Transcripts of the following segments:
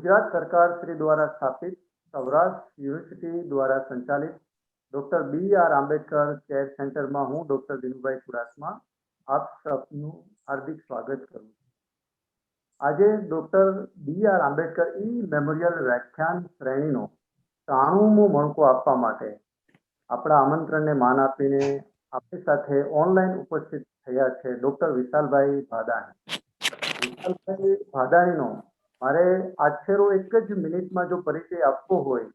ગુજરાત સરકાર શ્રી દ્વારા સ્થાપિત સૌરાષ્ટ્ર યુનિવર્સિટી દ્વારા સંચાલિત ડોક્ટર બી.આર. આંબેડકર કેર સેન્ટરમાં હું ડોક્ટર દિનુભાઈ ચુડાસમા આપ સૌનું હાર્દિક સ્વાગત કરું છું। આજે ડોક્ટર બી.આર. આંબેડકર મેમોરિયલ વ્યાખ્યાન શ્રેણીનો 93મો મણકો આપવા માટે આપણા આમંત્રણને માન આપીને આપણી સાથે ઓનલાઈન ઉપસ્થિત થયા છે ડોક્ટર વિશાલભાઈ ભાદાણી। વિશાલભાઈ ભાદાણીનો મારે આછેરો એક જ મિનિટમાં જો પરિચય આપવો હોય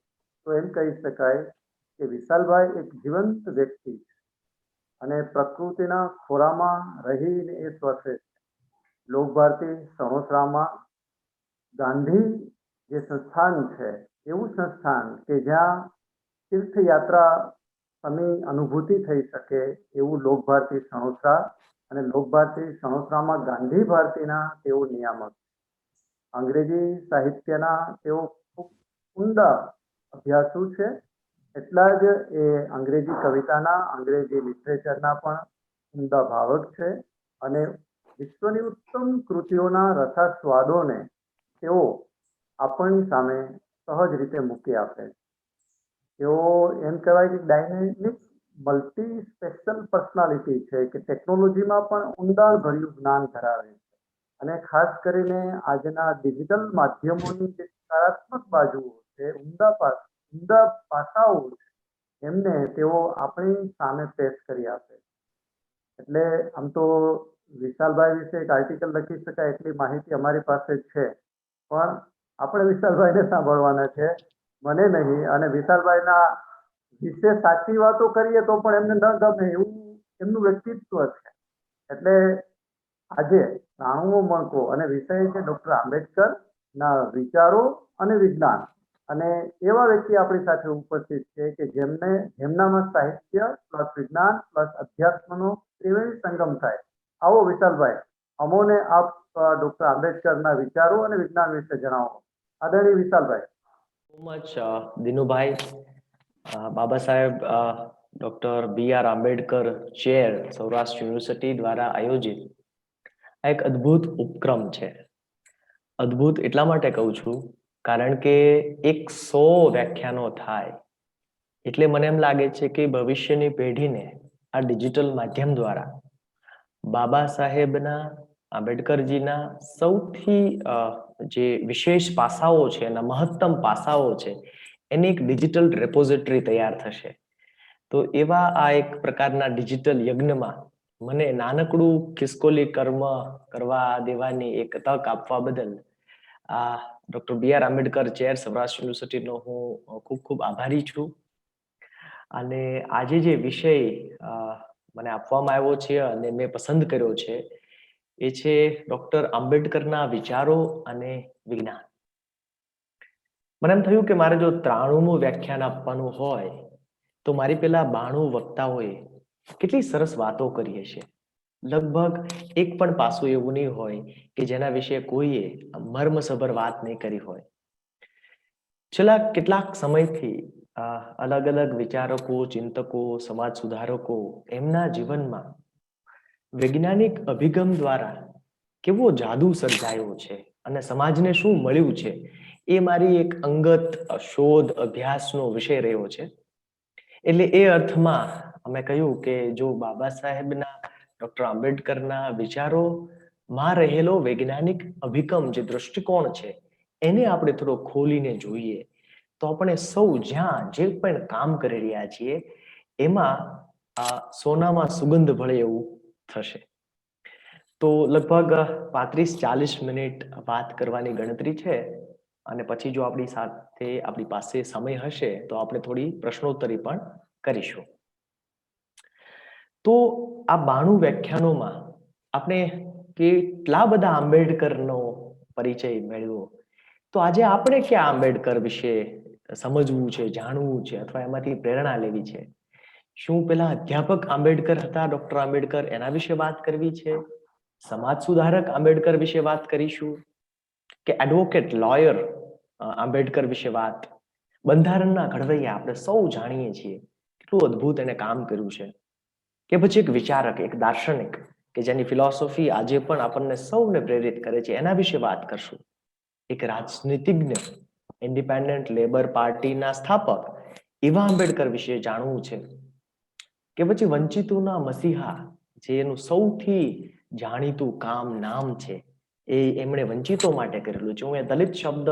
તો એમ કહી શકાય કે વિશાલભાઈ એક જીવંત વ્યક્તિ છે અને પ્રકૃતિના ખોરામાં રહીને એ સ્વસે છે। લોકભારતી સણોસરામાં ગાંધી જે સંસ્થાન છે એવું સંસ્થાન કે જ્યાં તીર્થયાત્રા ની અનુભૂતિ થઈ શકે એવું લોકભારતી સણોસરા અને લોકભારતી સણોસરામાં ગાંધી ભારતીના તેઓ નિયામક। અંગ્રેજી સાહિત્યના તેઓ ખૂબ ઊંડા અભ્યાસુ છે, એટલા જ એ અંગ્રેજી કવિતાના અંગ્રેજી લિટરેચરના પણ ઊંડા ભાવક છે અને વિશ્વની ઉત્તમ કૃતિઓના રસાસ્વાદોને તેઓ આપણી સામે સહજ રીતે મૂકી આપે છે। તેઓ એમ કહેવાય કે ડાયનેમિક મલ્ટી સ્પેશિયલ પર્સનાલિટી છે કે ટેકનોલોજીમાં પણ ઊંડાણભર્યું જ્ઞાન ધરાવે છે અને ખાસ કરીને આજના ડિજિટલ માધ્યમોની જે સકારાત્મક બાજુઓ છે, ઊંડા પાસાઓ છે, એમને તેઓ આપણી સામે પેશ કરી આપે છે। એટલે આમ તો વિશાલભાઈ વિશે એક આર્ટિકલ લખી શકાય એટલી માહિતી અમારી પાસે છે, પણ આપણે વિશાલભાઈને સાંભળવાના છે, મને નહીં। અને વિશાલભાઈના વિશે સાચી વાતો કરીએ તો પણ એમને ન ગમે એવું એમનું વ્યક્તિત્વ છે। એટલે આજે 93મો મણકો અને વિષય છે ડોક્ટર આંબેડકરના વિચારો અને વિજ્ઞાન। અને એવા વ્યક્તિ આપણી સાથે ઉપસ્થિત છે કે જેમનામાં સાહિત્ય પ્લસ વિજ્ઞાન પ્લસ અધ્યાત્મનો ત્રિવેણી સંગમ થાય। આવો વિશાલભાઈ, અમોને આપ ડોક્ટર આંબેડકરના વિચારો અને વિજ્ઞાન વિશે જણાવો। આદરણીય વિશાલભાઈ। Much Dinubhai, Baba Saheb doctor B R. Ambedkar chair Saurashtra university દ્વારા આયોજિત આ એક અદ્ભુત ઉપક્રમ છે। અદ્ભુત એટલા માટે કહું છું કારણ કે 100 વ્યાખ્યાનો થાય એટલે મને એમ લાગે છે કે ભવિષ્યની પેઢીને આ ડિજિટલ માધ્યમ દ્વારા બાબા સાહેબના આંબેડકરજીના સૌથી જે વિશેષ પાસાઓ છે, એના મહત્તમ પાસાઓ છે, એની એક ડિજિટલ રેપોઝિટરી તૈયાર થશે। તો એવા આ એક પ્રકારના ડિજિટલ યજ્ઞમાં મને નાનકડું ખિસકોલી કર્મ કરવા દેવાની એક તક આપવા બદલ આ ડોક્ટર બી.આર. આંબેડકર ચેર સૌરાષ્ટ્ર યુનિવર્સિટીનો હું ખૂબ ખૂબ આભારી છું। અને આજે જે વિષય મને આપવામાં આવ્યો છે અને મેં પસંદ કર્યો છે એ છે ડોક્ટર આંબેડકરના વિચારો અને વિજ્ઞાન। મને એમ થયું કે મારે જો 93મું વ્યાખ્યાન આપવાનું હોય તો મારી પેલા 92 વક્તાઓએ કેટલી સરસ વાતો કરી હશે। લગભગ એક પણ પાસું એવું નહીં હોય કે જેના વિશે કોઈએ મર્મસભર વાત નહીં કરી હોય। છેલ્લા કેટલાક સમયથી અલગ અલગ વિચારકો, ચિંતકો, સમાજ સુધારકો એમના જીવનમાં વૈજ્ઞાનિક અભિગમ દ્વારા કેવો જાદુ સર્જાયો છે અને સમાજને શું મળ્યું છે એ મારી એક અંગત શોધ અભ્યાસનો વિષય રહ્યો છે। એટલે એ અર્થમાં અમે કહ્યું કે જો બાબા સાહેબના ડોક્ટર આંબેડકરના વિચારોમાં રહેલો વૈજ્ઞાનિક અભિગમ જે દૃષ્ટિકોણ છે એને આપણે થોડો ખોલીને જોઈએ તો આપણે સૌ જ્યાં જે પણ કામ કરી રહ્યા છીએ એમાં આ સોનામાં સુગંધ ભળે એવું થશે। તો લગભગ 35-40 મિનિટ વાત કરવાની ગણતરી છે અને પછી જો આપણી પાસે સમય હશે તો આપણે થોડી પ્રશ્નોત્તરી પણ કરીશું। તો આ 92 વ્યાખ્યાનોમાં આપણે કેટલા બધા આંબેડકરનો પરિચય મેળવ્યો, તો આજે આપણે ક્યાં આંબેડકર વિશે સમજવું છે, જાણવું છે અથવા એમાંથી પ્રેરણા લેવી છે? શું પેલા અધ્યાપક આંબેડકર હતા ડોક્ટર આંબેડકર એના વિશે વાત કરવી છે? સમાજ સુધારક આંબેડકર વિશે વાત કરીશું કે એડવોકેટ લોયર આંબેડકર વિશે વાત? બંધારણના ઘડવૈયા આપણે સૌ જાણીએ છીએ કેટલું અદ્ભુત એને કામ કર્યું છે। કે પછી એક વિચારક, એક દાર્શનિક કે જેની ફિલોસોફી આજે પણ આપણને સૌને પ્રેરિત કરે છે, એના વિશે વાત કરશું। એક રાજનીતિજ્ઞ, ઇન્ડિપેન્ડન્ટ લેબર પાર્ટીના સ્થાપક એવા આંબેડકર વિશે જાણવું છે કે પછી વંચિતોના મસીહા, જે એનું સૌથી જાણીતું નામ છે, એ એમણે વંચિતો માટે કરેલું છે. હું એ દલિત શબ્દ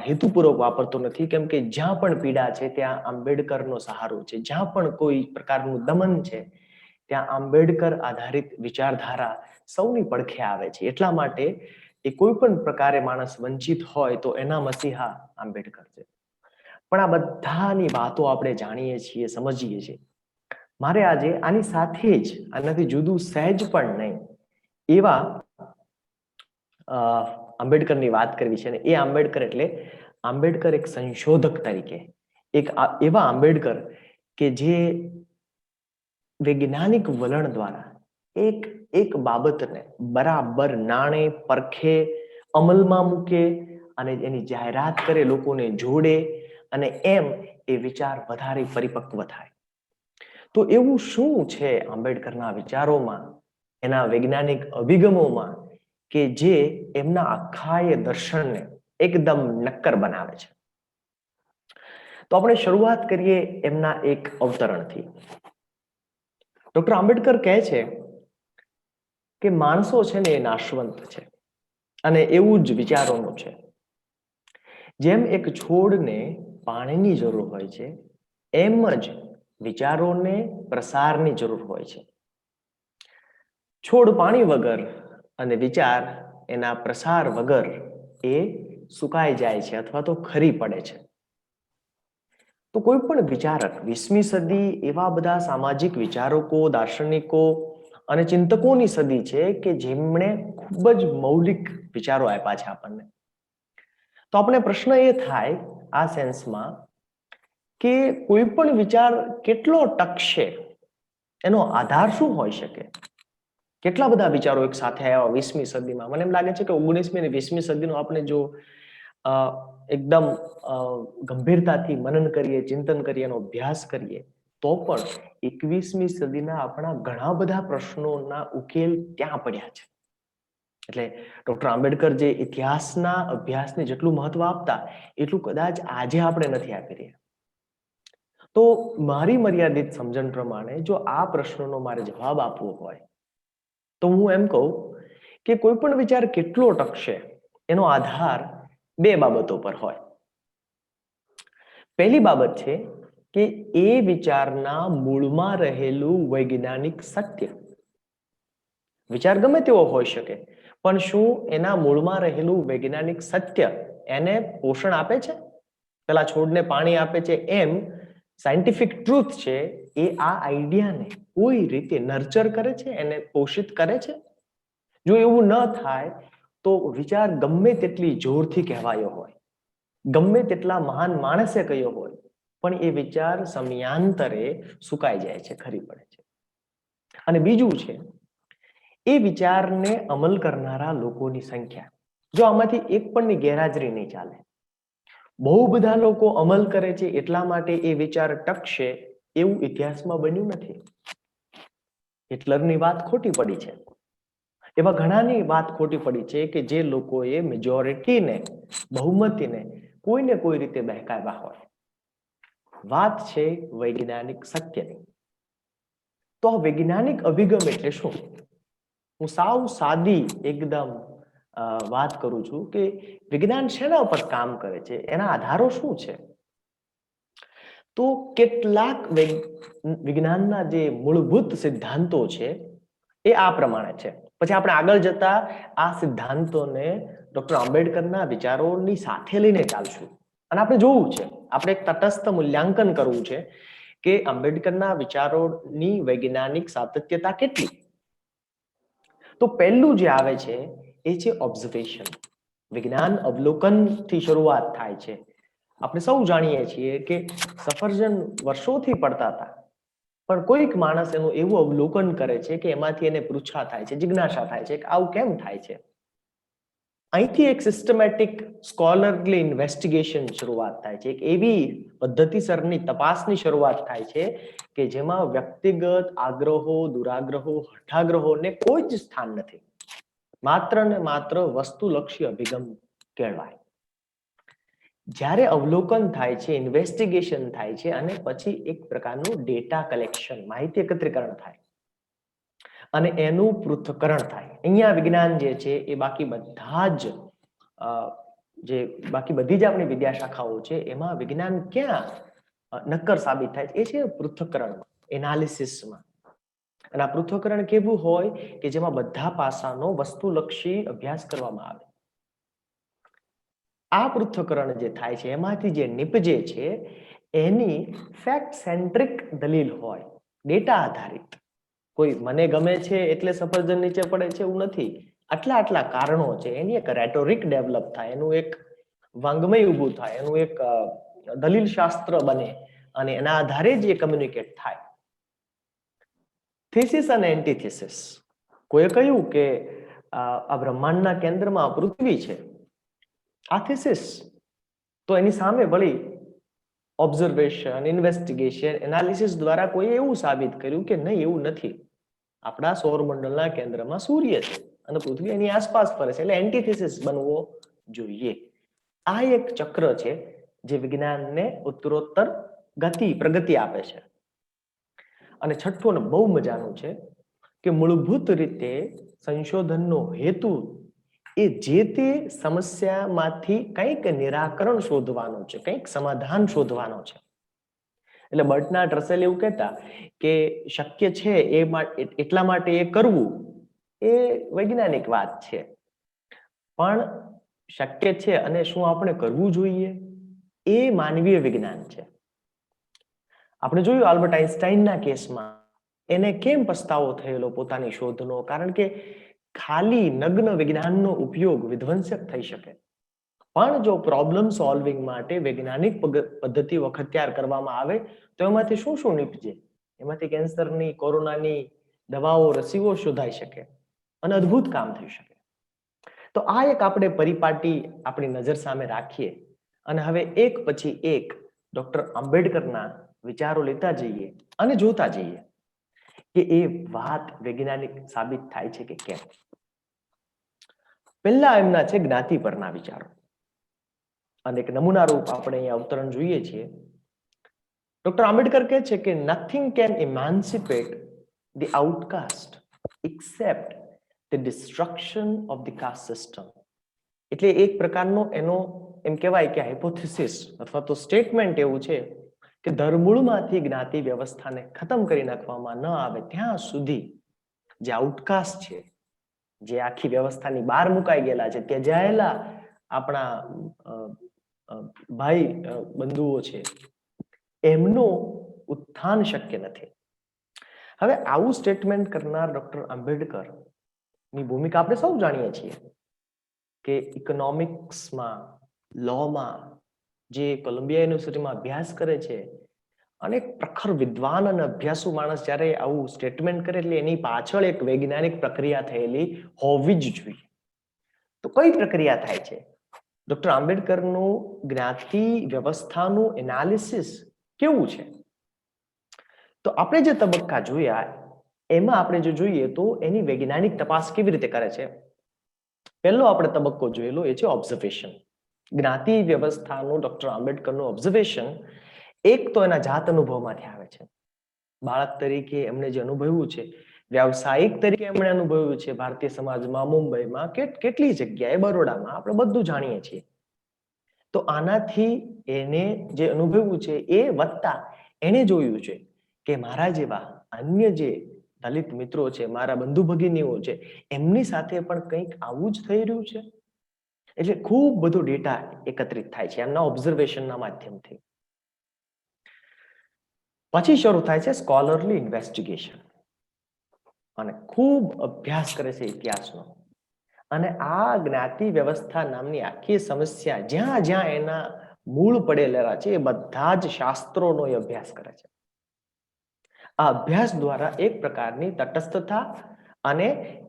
હેતુપૂર્વક વાપરતો નથી, કેમ કે જ્યાં પણ પીડા છે ત્યાં આંબેડકરનો સહારો છે. જ્યાં પણ કોઈ પ્રકારનું દમન છે ત્યાં આંબેડકર આધારિત વિચારધારા સૌની પડખે આવે છે. એટલા માટે એ કોઈ પણ પ્રકારે માણસ વંચિત હોય તો એના મસીહા આંબેડકર છે. પણ આ બધાની વાતો આપણે જાણીએ છીએ, સમજીએ છીએ. મારે આજે આની સાથે જ, આનાથી જુદું સહેજ પણ નહીં એવા આંબેડકરની વાત કરવી છે. અને એ આંબેડકર એટલે આંબેડકર એક સંશોધક તરીકે, એક એવા આંબેડકર કે જે વૈજ્ઞાનિક વલણ દ્વારા એક બાબતને બરાબર નાણે પરખે, અમલમાં મૂકે અને એની જાહેરાત કરે, લોકોને જોડે, અને એમ એ વિચાર વધારે પરિપક્વ થાય. તો એવું શું છે આંબેડકરના વિચારોમાં, એના વૈજ્ઞાનિક અભિગમોમાં, કે જે એમના આખા એ દર્શનને એકદમ નક્કર બનાવે છે? તો આપણે શરૂઆત કરીએ એમના એક અવતરણથી. ડોક્ટર આંબેડકર કહે છે કે માણસો છે ને એ નાશવંત છે, અને એવું જ વિચારોનું છે. જેમ એક છોડને પાણીની જરૂર હોય છે, એમ જ વિચારોને પ્રસારની જરૂર હોય છે. છોડ પાણી વગર અને વિચાર એના પ્રસાર વગર એ સુકાઈ જાય છે અથવા તો ખરી પડે છે. તો કોઈ પણ વિચારક, 20મી સદી એવા બધા સામાજિક વિચારકો, દાર્શનિકો અને ચિંતકોની સદી છે કે જેમણે ખૂબ જ મૌલિક વિચારો આપ્યા છે આપણને. તો આપણે પ્રશ્ન એ થાય આ સેન્સમાં કે કોઈ પણ વિચાર કેટલો ટકશે, એનો આધાર શું હોઈ શકે? કેટલા બધા વિચારો એક સાથે આવ્યા 20મી સદીમાં. મને એમ લાગે છે કે 19મી અને 20મી સદીનો આપણે જો એકદમ ગંભીરતાથી મનન કરીએ, ચિંતન કરીએ, એનો અભ્યાસ કરીએ, તો પણ 21મી સદીના આપણા ઘણા બધા પ્રશ્નોના ઉકેલ ત્યાં પડ્યા છે. એટલે ડોક્ટર આંબેડકર જે ઇતિહાસના અભ્યાસને જેટલું મહત્વ આપતા, એટલું કદાચ આજે આપણે નથી આપી રહ્યા. તો મારી મર્યાદિત સમજણ પ્રમાણે જો આ પ્રશ્નનો મારે જવાબ આપવો હોય તો હું એમ કહું કે કોઈ પણ વિચાર કેટલો ટકશે એનો આધાર બે બાબતો પર હોય. પહેલી બાબત છે કે એ વિચારના મૂળમાં રહેલું વૈજ્ઞાનિક સત્ય. વિચાર ગમે તેવો હોઈ શકે, પણ શું એના મૂળમાં રહેલું વૈજ્ઞાનિક સત્ય એને પોષણ આપે છે? પેલા છોડને પાણી આપે છે એમ સાયન્ટિફિક ટ્રુથ છે એ આ આઈડિયાને કોઈ રીતે નર્ચર કરે છે, એને પોષિત કરે છે? જો એવું ન થાય તો વિચાર ગમે તેટલી જોરથી કહેવાયો હોય, ગમે તેટલા મહાન માણસે કહ્યો હોય, પણ એ વિચાર સમયાંતરે સુકાઈ જાય છે, ખરી પડે છે. અને બીજું છે એ વિચારને અમલ કરનારા લોકોની સંખ્યા. જો આમાંથી એક પણની ગેરહાજરી નહીં ચાલે. બહુ બધા લોકો અમલ કરે છે એટલા માટે એ વિચાર ટકશે એવું ઇતિહાસમાં બન્યું નથી. હિટલરની વાત ખોટી પડી છે. એવા ઘણાની વાત ખોટી પડી છે કે જે લોકોએ મેજોરિટીને, બહુમતીને કોઈને કોઈ રીતે બહેકાવ્યા હોય. વાત છે વૈજ્ઞાનિક સત્યની. તો આ વૈજ્ઞાનિક અભિગમ એટલે શું? હું સાવ સાદી એકદમ વાત કરું છું કે વિજ્ઞાન શેના ઉપર કામ કરે છે, એના આધારો શું છે? તો કેટલાક વિજ્ઞાનના જે મૂળભૂત સિદ્ધાંતો છે એ આ પ્રમાણે છે. પછી આપણે આગળ જતા આ સિદ્ધાંતોને ડોક્ટર આંબેડકરના વિચારોની સાથે લઈને ચાલશું. અને આપણે જોવું છે, આપણે એક તટસ્થ મૂલ્યાંકન કરવું છે કે આંબેડકરના વિચારોની વૈજ્ઞાનિક સાતત્યતા કેટલી. તો પહેલું જે આવે છે એ છે ઓબ્ઝર્વેશન. વિજ્ઞાન અવલોકનથી શરૂઆત થાય છે. આપણે સૌ જાણીએ છીએ કે સફરજન વર્ષોથી પડતા હતા, પણ કોઈક માણસ એનું એવું અવલોકન કરે છે કે એમાંથી એને પૃચ્છા થાય છે, જિજ્ઞાસા થાય છે કે આવું કેમ થાય છે. અહીંથી એક સિસ્ટમેટિક સ્કોલરલી ઇન્વેસ્ટિગેશન શરૂઆત થાય છે. એક એવી પદ્ધતિસરની તપાસની શરૂઆત થાય છે કે જેમાં વ્યક્તિગત આગ્રહો, દુરાગ્રહો, હઠાગ્રહોને કોઈ જ સ્થાન નથી. માત્ર ને માત્ર વસ્તુલક્ષી અભિગમ કહેવાય. જ્યારે અવલોકન થાય છે, ઇન્વેસ્ટિગેશન થાય છે અને પછી એક પ્રકારનું ડેટા કલેક્શન, માહિતી એકત્રીકરણ થાય અને એનું પૃથ્થકરણ થાય. અહીંયા વિજ્ઞાન જે છે એ બાકી બધી જ આપણી વિદ્યાશાખાઓ છે એમાં વિજ્ઞાન ક્યાં નક્કર સાબિત થાય છે? એ છે પૃથ્થકરણમાં, એનાલિસિસમાં. અને આ પૃથ્થકરણ કેવું હોય કે જેમાં બધા પાસાનો વસ્તુલક્ષી અભ્યાસ કરવામાં આવે. આ પૃથ્થકરણ જે થાય છે એમાંથી જે નીપજે છે એની ફેક્ટ સેન્ટ્રિક દલીલ હોય, ડેટા આધારિત. કોઈ મને ગમે છે એટલે સફરજન નીચે પડે છે એવું નથી. આટલા કારણો છે, એની એક રેટોરિક ડેવલપ થાય, એનું એક વાંગમય ઊભું થાય, એનું એક દલીલ શાસ્ત્ર બને અને એના આધારે જ એ કમ્યુનિકેટ થાય. થીસિસ અને એન્ટીથીસિસ. કોઈએ કહ્યું કે આ બ્રહ્માંડના કેન્દ્રમાં પૃથ્વી છે, આ થીસિસ. તો એની સામે વળી ઓબ્ઝર્વેશન, ઇન્વેસ્ટિગેશન, એનાલિસિસ દ્વારા કોઈએ એવું સાબિત કર્યું કે નહીં, એવું નથી. આપણા સૌરમંડળના કેન્દ્રમાં સૂર્ય છે અને પૃથ્વી એની આસપાસ ફરે છે, એટલે એન્ટીથીસિસ બનવો જોઈએ. આ એક ચક્ર છે જે વિજ્ઞાનને ઉત્તરોત્તર પ્રગતિ આપે છે. અને છઠ્ઠું અને બહુ મજાનું છે કે મૂળભૂત રીતે સંશોધનનો હેતુ એ જે તે સમસ્યામાંથી કંઈક નિરાકરણ શોધવાનું છે, કંઈક સમાધાન શોધવાનો છે. એટલે બર્ટનાર્ડ રસેલ એવું કહેતા કે શક્ય છે એટલા માટે એ કરવું એ વૈજ્ઞાનિક વાત છે, પણ શક્ય છે અને શું આપણે કરવું જોઈએ એ માનવીય વિજ્ઞાન છે. આપણે જોયું આલ્બર્ટ આઇન્સ્ટાઈનના કેસમાં એને કેમ પસ્તાવો થયેલો પોતાની શોધનો, કારણ કે ખાલી નગ્ન વિજ્ઞાનનો ઉપયોગ વિધ્વંસક થઈ શકે, પણ જો પ્રોબ્લેમ સોલ્વિંગ માટે વૈજ્ઞાનિક પદ્ધતિ વખતિયાર કરવામાં આવે તો એમાંથી શું નીપજે? એમાંથી કેન્સરની, કોરોનાની દવાઓ, રસીઓ શોધાઈ શકે અને અદ્ભુત કામ થઈ શકે. તો આ એક આપણે પરિપાટી આપણી નજર સામે રાખીએ અને હવે એક પછી એક ડોક્ટર આંબેડકરના વિચારો લેતા જઈએ અને જોતા જઈએ કે એ વાત વૈજ્ઞાનિક સાબિત થાય છે કે કેમ. પહેલા એમના છે જ્ઞાતિ પરના વિચારો, અને એક નમૂના રૂપ આપણે અહીંયા અવતરણ જોઈએ છીએ. ડોક્ટર આંબેડકર કહે છે કે nothing can emancipate the outcaste except the destruction of the caste system. એટલે એક પ્રકારનો એનો એમ કહેવાય કે હાઇપોથિસિસ અથવા તો સ્ટેટમેન્ટ એવું છે કે ધરમૂળમાંથી જ્ઞાતિ વ્યવસ્થાને ખતમ કરી નાખવામાં ન આવે ત્યાં સુધી જે આઉટકાસ્ટ છે, જે આખી વ્યવસ્થાની બહાર મુકાઈ ગયેલા છે, ત્યજાયેલા આપણા ભાઈ બંધુઓ છે, એમનું ઉત્થાન શક્ય નથી. હવે આવું સ્ટેટમેન્ટ કરનાર ડોક્ટર આંબેડકર ની ભૂમિકા આપણે સૌ જાણીએ છીએ કે ઇકોનોમિક્સમાં, લોમાં જે કોલંબિયા યુનિવર્સિટીમાં અભ્યાસ કરે છે અને પ્રખર વિદ્વાન અને અભ્યાસુ માણસ જ્યારે આવું સ્ટેટમેન્ટ કરે એટલે એની પાછળ એક વૈજ્ઞાનિક પ્રક્રિયા થયેલી હોવી જ જોઈએ. તો કઈ પ્રક્રિયા થાય છે? ડોક્ટર આંબેડકરનું જ્ઞાતિ વ્યવસ્થાનું એનાલિસિસ કેવું છે? તો આપણે જે તબક્કા જોયા એમાં આપણે જો જોઈએ તો એની વૈજ્ઞાનિક તપાસ કેવી રીતે કરે છે. પહેલો આપણે તબક્કો જોયેલો એ છે ઓબ્ઝર્વેશન. જ્ઞાતિ વ્યવસ્થાનું ડોક્ટર આંબેડકરનું ઓબ્ઝર્વેશન એક તો એના જાત અનુભવમાંથી આવે છે. બાળક તરીકે એમણે જે અનુભવ્યું છે, વ્યાવસાયિક તરીકે એમણે અનુભવ્યું છે ભારતીય સમાજમાં, મુંબઈમાં, કેટલી જગ્યાએ, બરોડામાં, આપણે બધું જાણીએ છીએ. તો આનાથી એને જે અનુભવ્યું છે એ વત્તા એને જોયું છે કે મારા જેવા અન્ય જે દલિત મિત્રો છે, મારા બંધુ ભગીનીઓ છે, એમની સાથે પણ કંઈક આવું જ થઈ રહ્યું છે. એટલે ખૂબ બધો ડેટા એકત્રિત થાય છે એમના ઓબ્ઝર્વેશનના માધ્યમથી. પછી શરૂ થાય છે સ્કોલરલી ઇન્વેસ્ટિગેશન, અને ખૂબ અભ્યાસ કરે છે ઇતિહાસનો. અને આ જ્ઞાતિ વ્યવસ્થા નામની આખી સમસ્યા જ્યાં જ્યાં એના મૂળ પડેલા છે એ બધા જ શાસ્ત્રોનો એ અભ્યાસ કરે છે. આ અભ્યાસ દ્વારા એક પ્રકારની તટસ્થતા અને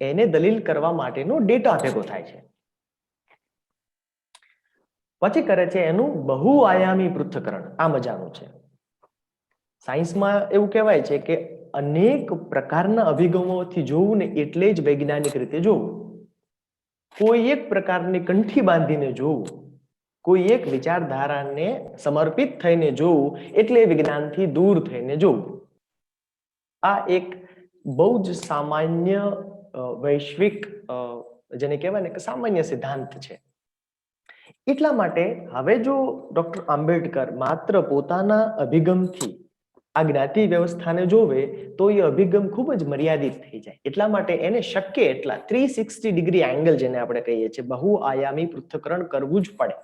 એને દલીલ કરવા માટેનો ડેટા ભેગો થાય છે. પછી કરે છે એનું બહુઆયામી પૃથ્થકરણ. આ મજાનું છે. સાયન્સમાં એવું કહેવાય છે કે અનેક પ્રકારના અભિગમોથી જોવું ને એટલે જ વૈજ્ઞાનિક રીતે જોવું. કોઈ એક પ્રકારની કંઠી બાંધીને જોવું, કોઈ એક વિચારધારાને સમર્પિત થઈને જોવું એટલે વિજ્ઞાનથી દૂર થઈને જોવું. આ એક બહુ જ સામાન્ય વૈશ્વિક જેને કહેવાય ને કે સામાન્ય સિદ્ધાંત છે. એટલા માટે હવે જો ડોક્ટર આંબેડકર માત્ર પોતાના અભિગમથી આ જ્ઞાતિ વ્યવસ્થાને જોવે તો એ અભિગમ ખૂબ જ મર્યાદિત થઈ જાય. એટલા માટે એને શક્ય એટલા 360 ડિગ્રી એંગલ જેને આપણે કહીએ છીએ બહુઆયામી પૃથ્થકરણ કરવું જ પડે,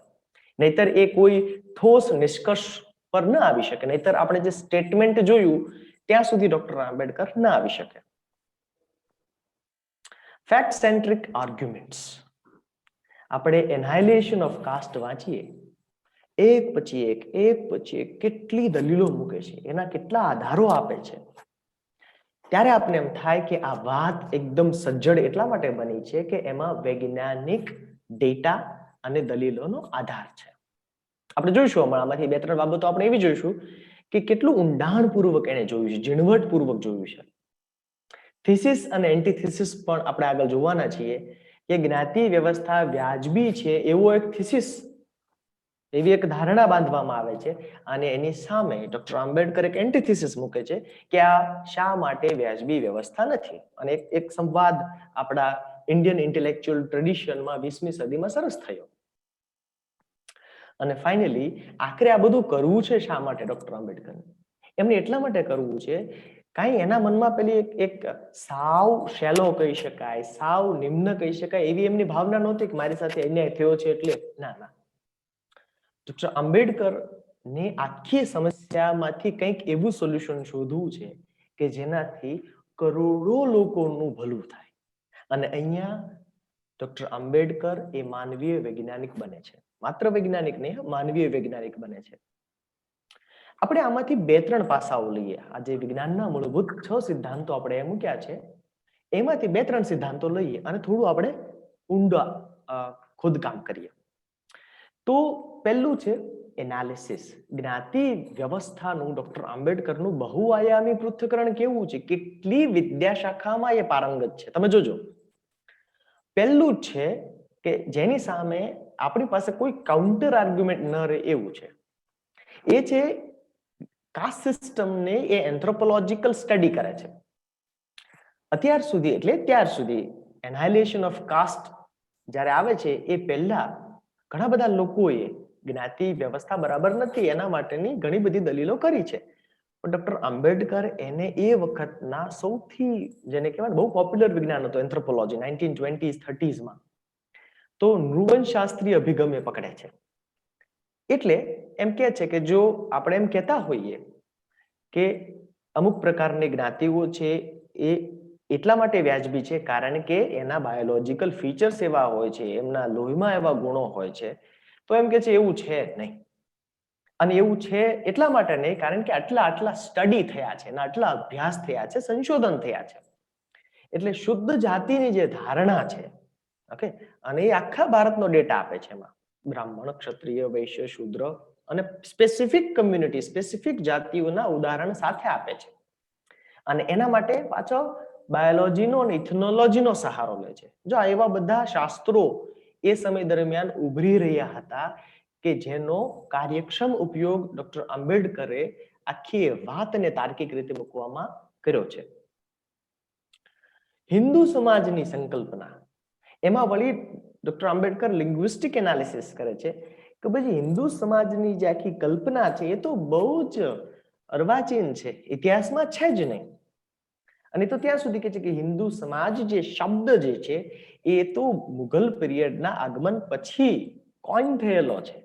નહીતર એ કોઈ ઠોસ નિષ્કર્ષ પર ન આવી શકે. નહીતર આપણે જે સ્ટેટમેન્ટ જોયું ત્યાં સુધી ડોક્ટર આંબેડકર ન આવી શકે. Fact centric arguments. આપણે એનહાઇલેશન ઓફ કાસ્ટ વાંચીએ, એક પછી એક કેટલી દલીલો મૂકે છે, એના કેટલા આધારો આપે છે, ત્યારે આપણે એમ થાય કે આ વાત એકદમ સજ્જડ એટલા માટે બની છે કે એમાં વૈજ્ઞાનિક ડેટા અને દલીલોનો આધાર છે. આપણે જોઈશું હમણાં આમાંથી 2-3 બાબતો આપણે એવી જોઈશું કે કેટલું ઊંડાણપૂર્વક એને જોયું છે, ઝીણવટપૂર્વક જોયું છે. થીસિસ અને એન્ટીથીસિસ પણ આપણે આગળ જોવાના છીએ કે જ્ઞાતિ વ્યવસ્થા વ્યાજબી છે એવો એક થીસિસ, એવી એક ધારણા બાંધવામાં આવે છે અને એની સામે ડોક્ટર આંબેડકર એક એન્ટીથીસિસ મૂકે છે કે આ શા માટે વ્યાજબી વ્યવસ્થા નથી. અને એક સંવાદ આપણા ઇન્ડિયન ઇન્ટેલેક્ચ્યુઅલ ટ્રેડિશનમાં 20મી સદીમાં સરસ થયો. અને ફાઇનલી આખરે આ બધું કરવું છે શા માટે ડોક્ટર આંબેડકરને? એમને એટલા માટે કરવું છે કાંઈ એના મનમાં પેલી એક સાવ શેલો કહી શકાય, સાવ નિમ્ન કહી શકાય એવી એમની ભાવના નહોતી કે મારી સાથે અન્યાય થયો છે એટલે. ના, ડોક્ટર આંબેડકરને આખી સમસ્યામાંથી કંઈક એવું સોલ્યુશન શોધવું છે કે જેનાથી કરોડો લોકોનું ભલું થાય. અને અહીંયા ડોક્ટર આંબેડકર એ માનવીય વૈજ્ઞાનિક બને છે. માત્ર વૈજ્ઞાનિક નહીં, માનવીય વૈજ્ઞાનિક બને છે. આપણે આમાંથી 2-3 પાસાઓ લઈએ. આજે વિજ્ઞાનના મૂળભૂત 6 સિદ્ધાંતો આપણે મૂક્યા છે, એમાંથી 2-3 સિદ્ધાંતો લઈએ અને થોડું આપણે ઊંડા ખોદકામ કરીએ. તો પહેલું છે એનાલિસિસ. જ્ઞાતિ વ્યવસ્થાનું ડોક્ટર આંબેડકરનું બહુઆયામી પૃથ્થકરણ કેવું છે, કેટલી વિદ્યાશાખામાં એ પારંગત છે. તમે જોજો, પહેલું છે કે જેની સામે આપણી પાસે કોઈ કાઉન્ટર આર્ગ્યુમેન્ટ ન રહે એવું છે. એ છે કાસ્ટ સિસ્ટમને એ એન્થ્રોપોલોજીકલ સ્ટડી કરે છે. અત્યાર સુધી એટલે ત્યાર સુધી એનહાઇલેશન ઓફ કાસ્ટ જ્યારે આવે છે એ પહેલા ઘણા બધા લોકોએ જ્ઞાતિ વ્યવસ્થા બરાબર નથી એના માટેની ઘણી બધી દલીલો કરી છે. પણ ડોક્ટર આંબેડકર એને એ વખતના સૌથી જેને કહેવાય બહુ પોપ્યુલર વિજ્ઞાન હતો એન્થ્રોપોલોજી 1920s 30sમાં, તો નૃવંશશાસ્ત્રી અભિગમ એ પકડે છે. એટલે એમ કહે છે કે જો આપણે એમ કહેતા હોઈએ કે અમુક પ્રકારની જ્ઞાતિઓ છે એ એટલા માટે વ્યાજબી છે કારણ કે એના બાયોલોજીકલ ફીચર્સ એવા હોય છે, એમના લોહીમાં એવા ગુણો હોય છે, તો એમ કે છે એવું છે નહીં. અને એવું છે એટલા માટે નહીં કારણ કે આટલા સ્ટડી થયા છે, આટલા અભ્યાસ થયા છે, સંશોધન થયા છે. એટલે શુદ્ધ જાતિની જે ધારણા છે, ઓકે, અને એ આખા ભારતનો ડેટા આપે છે. એમાં બ્રાહ્મણ, ક્ષત્રિય, વૈશ્ય, શૂદ્ર અને સ્પેસિફિક કમ્યુનિટી, સ્પેસિફિક જાતિઓના ઉદાહરણ સાથે આપે છે. અને એના માટે પાછો બાયોલોજીનો અને ઇથનોલોજીનો સહારો લે છે. જો એવા બધા શાસ્ત્રો એ સમય દરમિયાન ઉભરી રહ્યા હતા કે જેનો કાર્યક્ષમ ઉપયોગ ડોક્ટર આંબેડકરે આખી વાતને તાર્કિક રીતે મૂકવામાં કર્યો છે. હિન્દુ સમાજની સંકલ્પના, એમાં વળી ડોક્ટર આંબેડકર લિંગ્વિસ્ટિક એનાલિસિસ કરે છે કે ભાઈ હિન્દુ સમાજની જે આખી કલ્પના છે એ તો બહુ જ અર્વાચીન છે, ઇતિહાસમાં છે જ નહીં. અને તો ત્યાં સુધી કહે છે કે હિન્દુ સમાજ જે શબ્દ જે છે એ તો મુઘલ પીરિયડના આગમન પછી કોઈન થયેલો છે.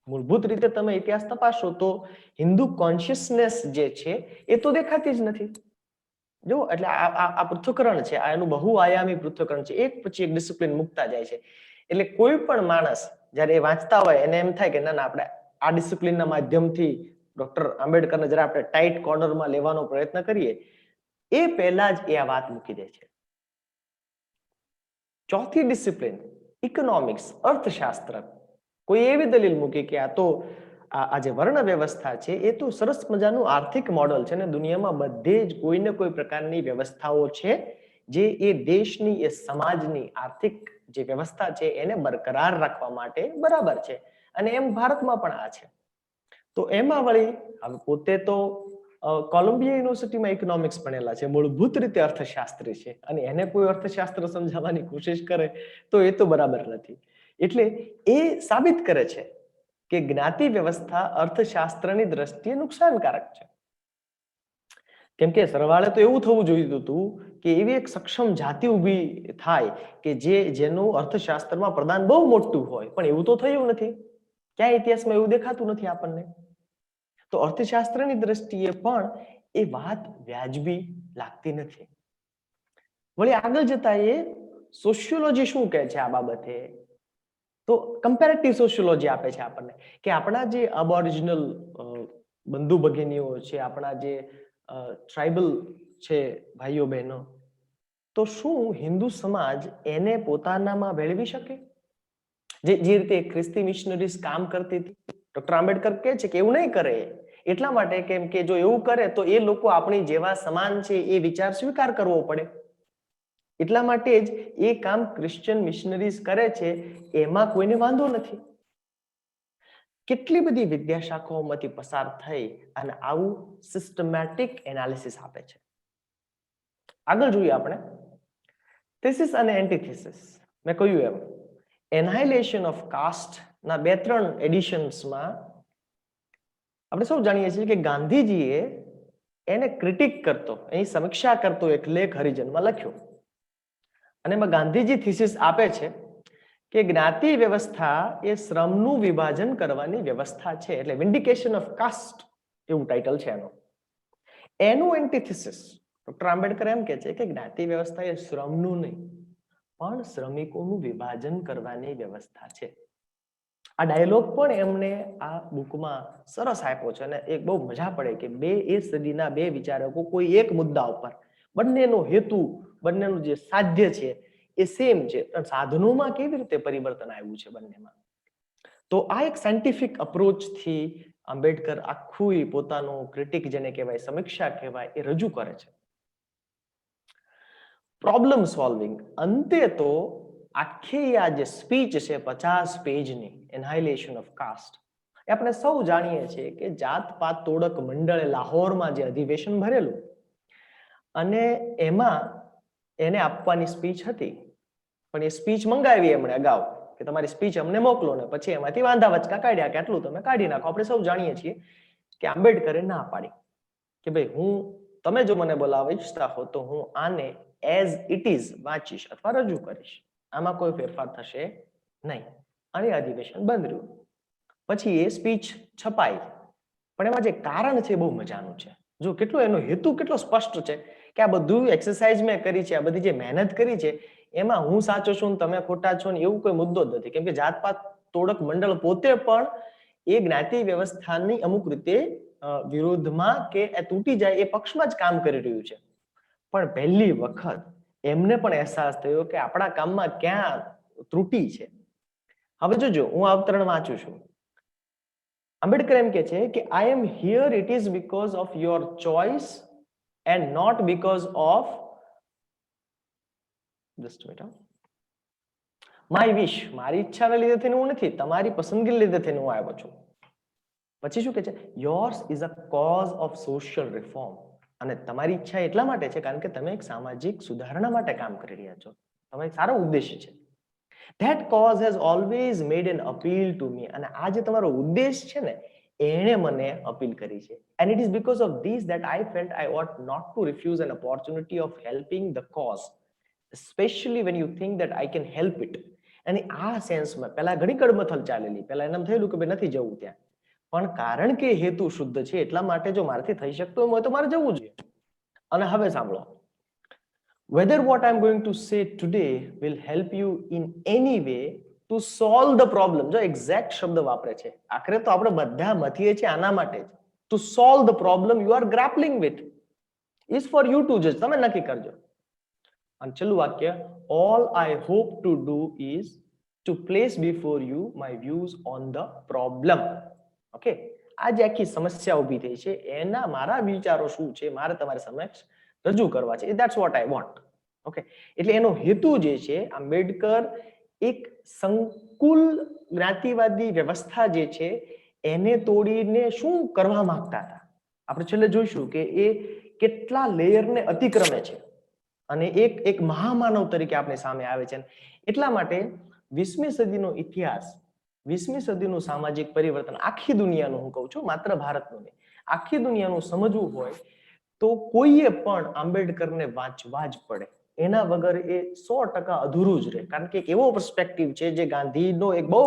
મૂળભૂત રીતે તમે ઇતિહાસ તપાસો તો હિન્દુ કોન્શિયસનેસ જે છે એ તો દેખાતી જ નથી. જો એટલે આ પૃથ્થકરણ છે, આ એનું બહુઆયામી પૃથ્થકરણ છે, એક પછી એક ડિસિપ્લિન મુકતા જાય છે. એટલે કોઈ પણ માણસ જ્યારે એ વાંચતા હોય એને એમ થાય કે ના આપણે આ ડિસિપ્લિનના માધ્યમથી ડોક્ટર આંબેડકરને જરા આપણે ટાઈટ કોર્નરમાં લેવાનો પ્રયત્ન કરીએ એ પહેલા જ એ આ વાત મૂકી દે છે. ચોથી ડિસિપ્લિન ઇકોનોમિક્સ, અર્થશાસ્ત્ર, કોઈ એવી દલીલ મૂકી કે આ તો આ જે વર્ણ વ્યવસ્થા છે એ તો સરસ મજાનું આર્થિક મોડલ છે ને દુનિયામાં બધે જ કોઈને કોઈ પ્રકારની વ્યવસ્થાઓ છે જે એ દેશની એ સમાજની આર્થિક જે વ્યવસ્થા છે એને બરકરાર રાખવા માટે બરાબર છે. અને એમ ભારતમાં પણ આ છે. તો એમાં વળી હવે પોતે તો કોલંબિયા યુનિવર્સિટીમાં ઇકોનોમિક્સ ભણેલા છે, મૂળભૂત રીતે અર્થશાસ્ત્રી છે, અને એને કોઈ અર્થશાસ્ત્ર સમજાવવાની કોશિશ કરે તો એ તો બરાબર નથી. એટલે એ સાબિત કરે છે કે જ્ઞાતિ વ્યવસ્થા અર્થશાસ્ત્રની દ્રષ્ટિએ નુકસાનકારક છે. કેમ કે સરવાળે તો એવું થવું જોઈતું હતું કે એવી એક સક્ષમ જાતિ ઊભી થાય કે જેનું અર્થશાસ્ત્રમાં પ્રદાન બહુ મોટું હોય, પણ એવું તો થયું નથી. ક્યાં ઇતિહાસમાં એવું દેખાતું નથી આપણને. તો અર્થશાસ્ત્રની દ્રષ્ટિએ પણ એ વાત વ્યાજબી લાગતી નથી. વળી આગળ જતા એ સોશિયોલોજી શું કહે છે આ બાબતે, તો કમ્પેરેટિવ સોશિયોલોજી આપે છે આપણને કે આપણા જે અબોરિજિનલ બંધુ ભગિનીઓ છે, આપણા જે ટ્રાઇબલ છે ભાઈઓ બહેનો, તો શું હિન્દુ સમાજ એને પોતાનામાં ભેળવી શકે? જે રીતે ખ્રિસ્તી મિશનરીઝ કામ કરતી હતી. ડોક્ટર આંબેડકર કહે છે કે એવું નહીં કરે, એટલા માટે કેમ કે જો એવું કરે તો એ લોકો આપણી જેવા સમાન છે એ વિચાર સ્વીકાર કરવો પડે. એટલા માટે જ એ કામ ક્રિશ્ચિયન મિશનરીઝ કરે છે, એમાં કોઈને વાંધો નથી. કેટલી બધી વિદ્યાશાખાઓમાંથી પસાર થઈ અને આવું સિસ્ટમેટિક એનાલિસિસ આપે છે. આગળ જોઈએ આપણે થીસિસ અને એન્ટીથીસિસ. મેં કહ્યું એમ એનાઇલેશન ઓફ કાસ્ટ ના 2-3 એડિશન્સમાં આપણે સૌ જાણીએ છીએ કે ગાંધીજીએ એને ક્રિટિક કરતો, એની સમીક્ષા કરતો એક લેખ હરિજનમાં લખ્યો. અને એમાં ગાંધીજી થીસિસ આપે છે કે જ્ઞાતિ વ્યવસ્થા એ શ્રમનું વિભાજન કરવાની વ્યવસ્થા છે. એટલે વિન્ડિકેશન ઓફ કાસ્ટ એવું ટાઇટલ છે એનું. એનું એન્ટીથીસિસ ડોક્ટર આંબેડકર એમ કહે છે કે જ્ઞાતિ વ્યવસ્થા એ શ્રમનું નહીં પણ શ્રમિકોનું વિભાજન કરવાની વ્યવસ્થા છે. આ ડાયલોગ પણ એમને આ બુકમાં સરસ આપ્યો છે અને એક બહુ મજા પડે કે એ સદીના બે વિચારકો કોઈ એક મુદ્દા ઉપર, બંનેનો હેતુ, બંનેનું જે સાધ્ય છે એ સેમ છે, પણ સાધનોમાં કેવી રીતે પરિવર્તન આવ્યું છે બંનેમાં. તો આ એક સાયન્ટિફિક અપ્રોચથી આંબેડકર આખું પોતાનું ક્રિટિક જેને કહેવાય, સમીક્ષા કહેવાય, એ રજૂ કરે છે. Problem solving. અંતે તો આખી આ જે સ્પીચ છે 50 પેજની એનાઇલેશન ઓફ કાસ્ટ, એ આપણે સૌ જાણીએ છીએ કે જાત પાત તોડક મંડળે લાહોરમાં જે અધિવેશન ભરેલું અને એમાં એને આપવાની સ્પીચ હતી, પણ એ સ્પીચ મંગાવી એમણે અગાઉ કે તમારી સ્પીચ અમને મોકલો, ને પછી એમાંથી વાંધા વચકા કાઢ્યા કે આટલું તમે કાઢી નાખો. આપણે સૌ જાણીએ છીએ કે આંબેડકરે ના પાડી કે ભાઈ તમે જો મને બોલાવવા ઈચ્છતા હો તો હું આને એઝ ઇટ ઇઝ વાંચીશ અથવા રજૂ કરીશ, આમાં કોઈ ફેરફાર થશે નહીં. અને અધિવેશન બંધ રહ્યું. પછી એ સ્પીચ છપાઈ, પણ એમાં જે કારણ છે બહુ મજાનું છે. જો કેટલો એનો હેતુ કેટલો સ્પષ્ટ છે કે આ બધું એક્સરસાઇઝ મેં કરી છે, આ બધી જે મહેનત કરી છે એમાં હું સાચો છું ને તમે ખોટા છો ને એવું કોઈ મુદ્દો જ નથી. કેમ કે જાતપાત તોડક મંડળ પોતે પણ એ જ્ઞાતિ વ્યવસ્થાની અમુક રીતે વિરોધમાં કે તૂટી જાય એ પક્ષમાં જ કામ કરી રહ્યું છે. પણ પહેલી વખત એમને પણ અહેસાસ થયો કે આપણા કામમાં ક્યાં ત્રુટી છે. હવે જોજો, હું અવતરણ વાંચું છું. આંબેડકર એમ કહે છે કે I am here it is because of your choice and not because of just minute, my wish. મારી ઈચ્છાને લીધે થઈને હું નથી, તમારી પસંદગીને લીધે થઈને હું આવ્યો છું. પછી શું કહે છે? Yours is a cause of social reform. અને તમારી ઈચ્છા એટલા માટે છે કારણ કે તમે એક સામાજિક સુધારણા માટે કામ કરી રહ્યા છો, તમારો સારો ઉદ્દેશ્ય છે. That cause has always made an appeal to me. અને આ જે તમારો ઉદ્દેશ છે ને એણે મને અપીલ કરી છે. And it is because of this that I felt I ought not to refuse an opportunity of helping the cause, especially when you think that I can help it. અને આ સેન્સમાં પહેલા ઘણી કડમથલ ચાલેલી, પહેલા એમ થયેલું કે ભાઈ નથી જવું ત્યાં, પણ કારણ કે હેતુ શુદ્ધ છે એટલા માટે જો મારાથી થઈ શકતું હોય તો મારે જવું જોઈએ. અને હવે સાંભળો, whether what I'm going to say today will help you in any way to solve the problem. જો એક્ઝેક્ટ શબ્દ વાપરે છે, આખરે તો આપણે બધા મથીએ છીએ આના માટે જ. To solve the problem you are grappling with is for you to judge. તમે નક્કી કરજો. અને છેલ્લું વાક્ય, all I hope to do is to place before you my views on the problem. Okay, આ જે આખી સમસ્યા ઊભી થઈ છે એના મારા વિચારો શું છે મારે તમારી સમક્ષ રજૂ કરવા છે. That's what I want. Okay, એટલે એનો હેતુ જે છે, આંબેડકર એક સંકુલ જ્ઞાતિવાદી વ્યવસ્થા જે છે એને તોડીને શું કરવા માંગતા હતા. આપણે છેલ્લે જોઈશું કે એ કેટલા લેયરને અતિક્રમે છે અને એક મહામાનવ તરીકે આપણી સામે આવે છે. એટલા માટે 20મી સદીનો ઇતિહાસ, 20મી સદીનું સામાજિક પરિવર્તન આખી દુનિયાનું, હું કહું છું, માત્ર ભારતનું નહીં, આખી દુનિયાનું સમજવું હોય તો કોઈએ પણ આંબેડકરને વાંચવા જ પડે. એના વગર એ 100% અધૂરું જ રહે. કારણ કે એક એવો પર્સપેક્ટિવ છે જે ગાંધીનો એક બહુ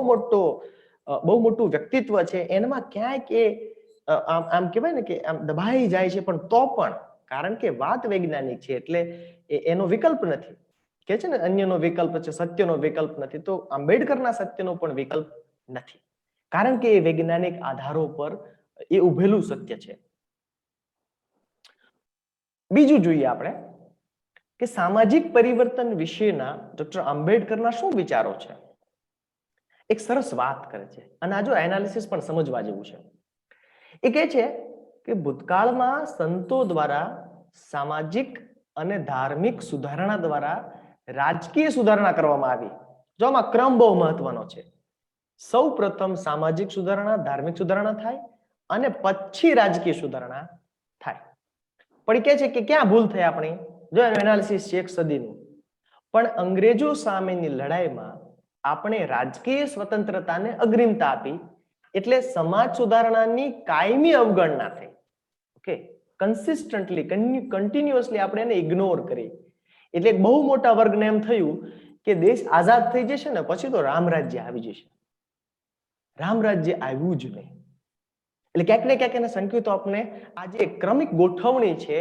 મોટું વ્યક્તિત્વ છે, એનામાં ક્યાંક એ આમ કહેવાય ને કે આમ દબાઈ જાય છે, પણ તો પણ કારણ કે વાત વૈજ્ઞાનિક છે એટલે એનો વિકલ્પ નથી. કે છે ને, અન્યનો વિકલ્પ છે, સત્યનો વિકલ્પ નથી. તો આંબેડકરના સત્યનો પણ વિકલ્પ નથી, કારણ કે એ વૈજ્ઞાનિક આધારો પર એ ઉભેલું સત્ય છે. બીજું જોઈએ આપણે કે સામાજિક પરિવર્તન વિશેના ડોક્ટર આંબેડકરના શું વિચારો છે. એક સરસ વાત કરે છે અને આ જો એનાલિસિસ પણ સમજવા જેવું છે. એ કહે છે કે ભૂતકાળમાં સંતો દ્વારા સામાજિક અને ધાર્મિક સુધારણા દ્વારા રાજકીય સુધારણા કરવામાં આવી. જો આમાં ક્રમ બહુ મહત્વનો છે. સૌ પ્રથમ સામાજિક સુધારણા, ધાર્મિક સુધારણા થાય અને પછી રાજકીય સુધારણા થાય. પણ કહે છે કે ક્યાં ભૂલ થઈ આપણી? જો એનું એનાલિસિસ છે 1 સદીનું. પણ અંગ્રેજો સામેની લડાઈમાં આપણે રાજકીય સ્વતંત્રતાને અગ્રિમતા આપી, એટલે સમાજ સુધારણાની કાયમી અવગણના થઈ. ઓકે, કન્સિસ્ટન્ટલી, કન્ટિન્યુઅસલી આપણે એને ઇગ્નોર કરી. એટલે બહુ મોટા વર્ગને એમ થયું કે દેશ આઝાદ થઈ જશે ને પછી તો રામ રાજ્ય આવી જશે. રામ રાજ્ય આવ્યું જ નહીં. એટલે ક્યાંક ને ક્યાંક એના સંકેતો આપણે આ જે ક્રમિક ગોઠવણી છે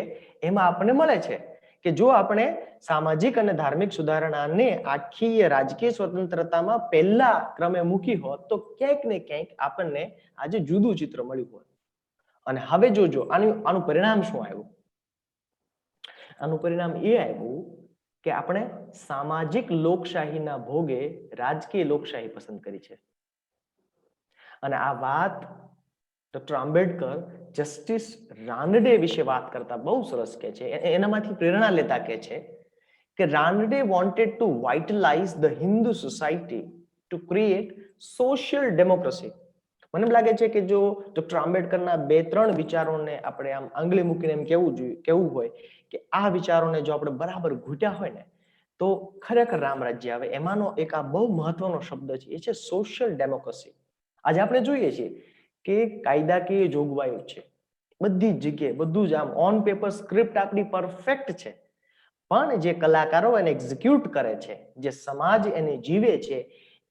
એમાં આપણને મળે છે કે જો આપણે સામાજિક અને ધાર્મિક સુધારણાને આખી રાજકીય સ્વતંત્રતામાં પહેલા ક્રમે મૂકી હોત તો ક્યાંક ને ક્યાંક આપણને આજે જુદું ચિત્ર મળ્યું હોત. અને હવે જોજો આનું પરિણામ શું આવ્યું? આનું પરિણામ એ આવ્યું કે આપણે સામાજિક લોકશાહીના ભોગે રાજકીય લોકશાહી પસંદ કરી છે. અને આ વાત ડોક્ટર આંબેડકર જસ્ટિસ રાનડે વિશે વાત કરતા બહુ સરસ કહે છે. એનામાંથી પ્રેરણા લેતા કહે છે કે Ranade wanted to vitalise the Hindu society to create social democracy. મને એમ લાગે છે કે જો ડોક્ટર આંબેડકરના 2-3 વિચારોને આપણે આમ આંગળી મૂકીને એમ કેવું હોય કે આ વિચારોને જો આપણે બરાબર ઘૂંટ્યા હોય ને તો ખરેખર રામ રાજ્ય આવે. એમાંનો એક આ બહુ મહત્વનો શબ્દ છે, એ છે સોશિયલ ડેમોક્રેસી. આજે આપણે જોઈએ છીએ કે કાયદાકીય જોગવાઈઓ છે બધી જ જગ્યાએ, બધું જ આમ ઓન પેપર સ્ક્રિપ્ટ આપણી પરફેક્ટ છે, પણ જે કલાકારો એને એક્ઝિક્યુટ કરે છે, જે સમાજ એને જીવે છે,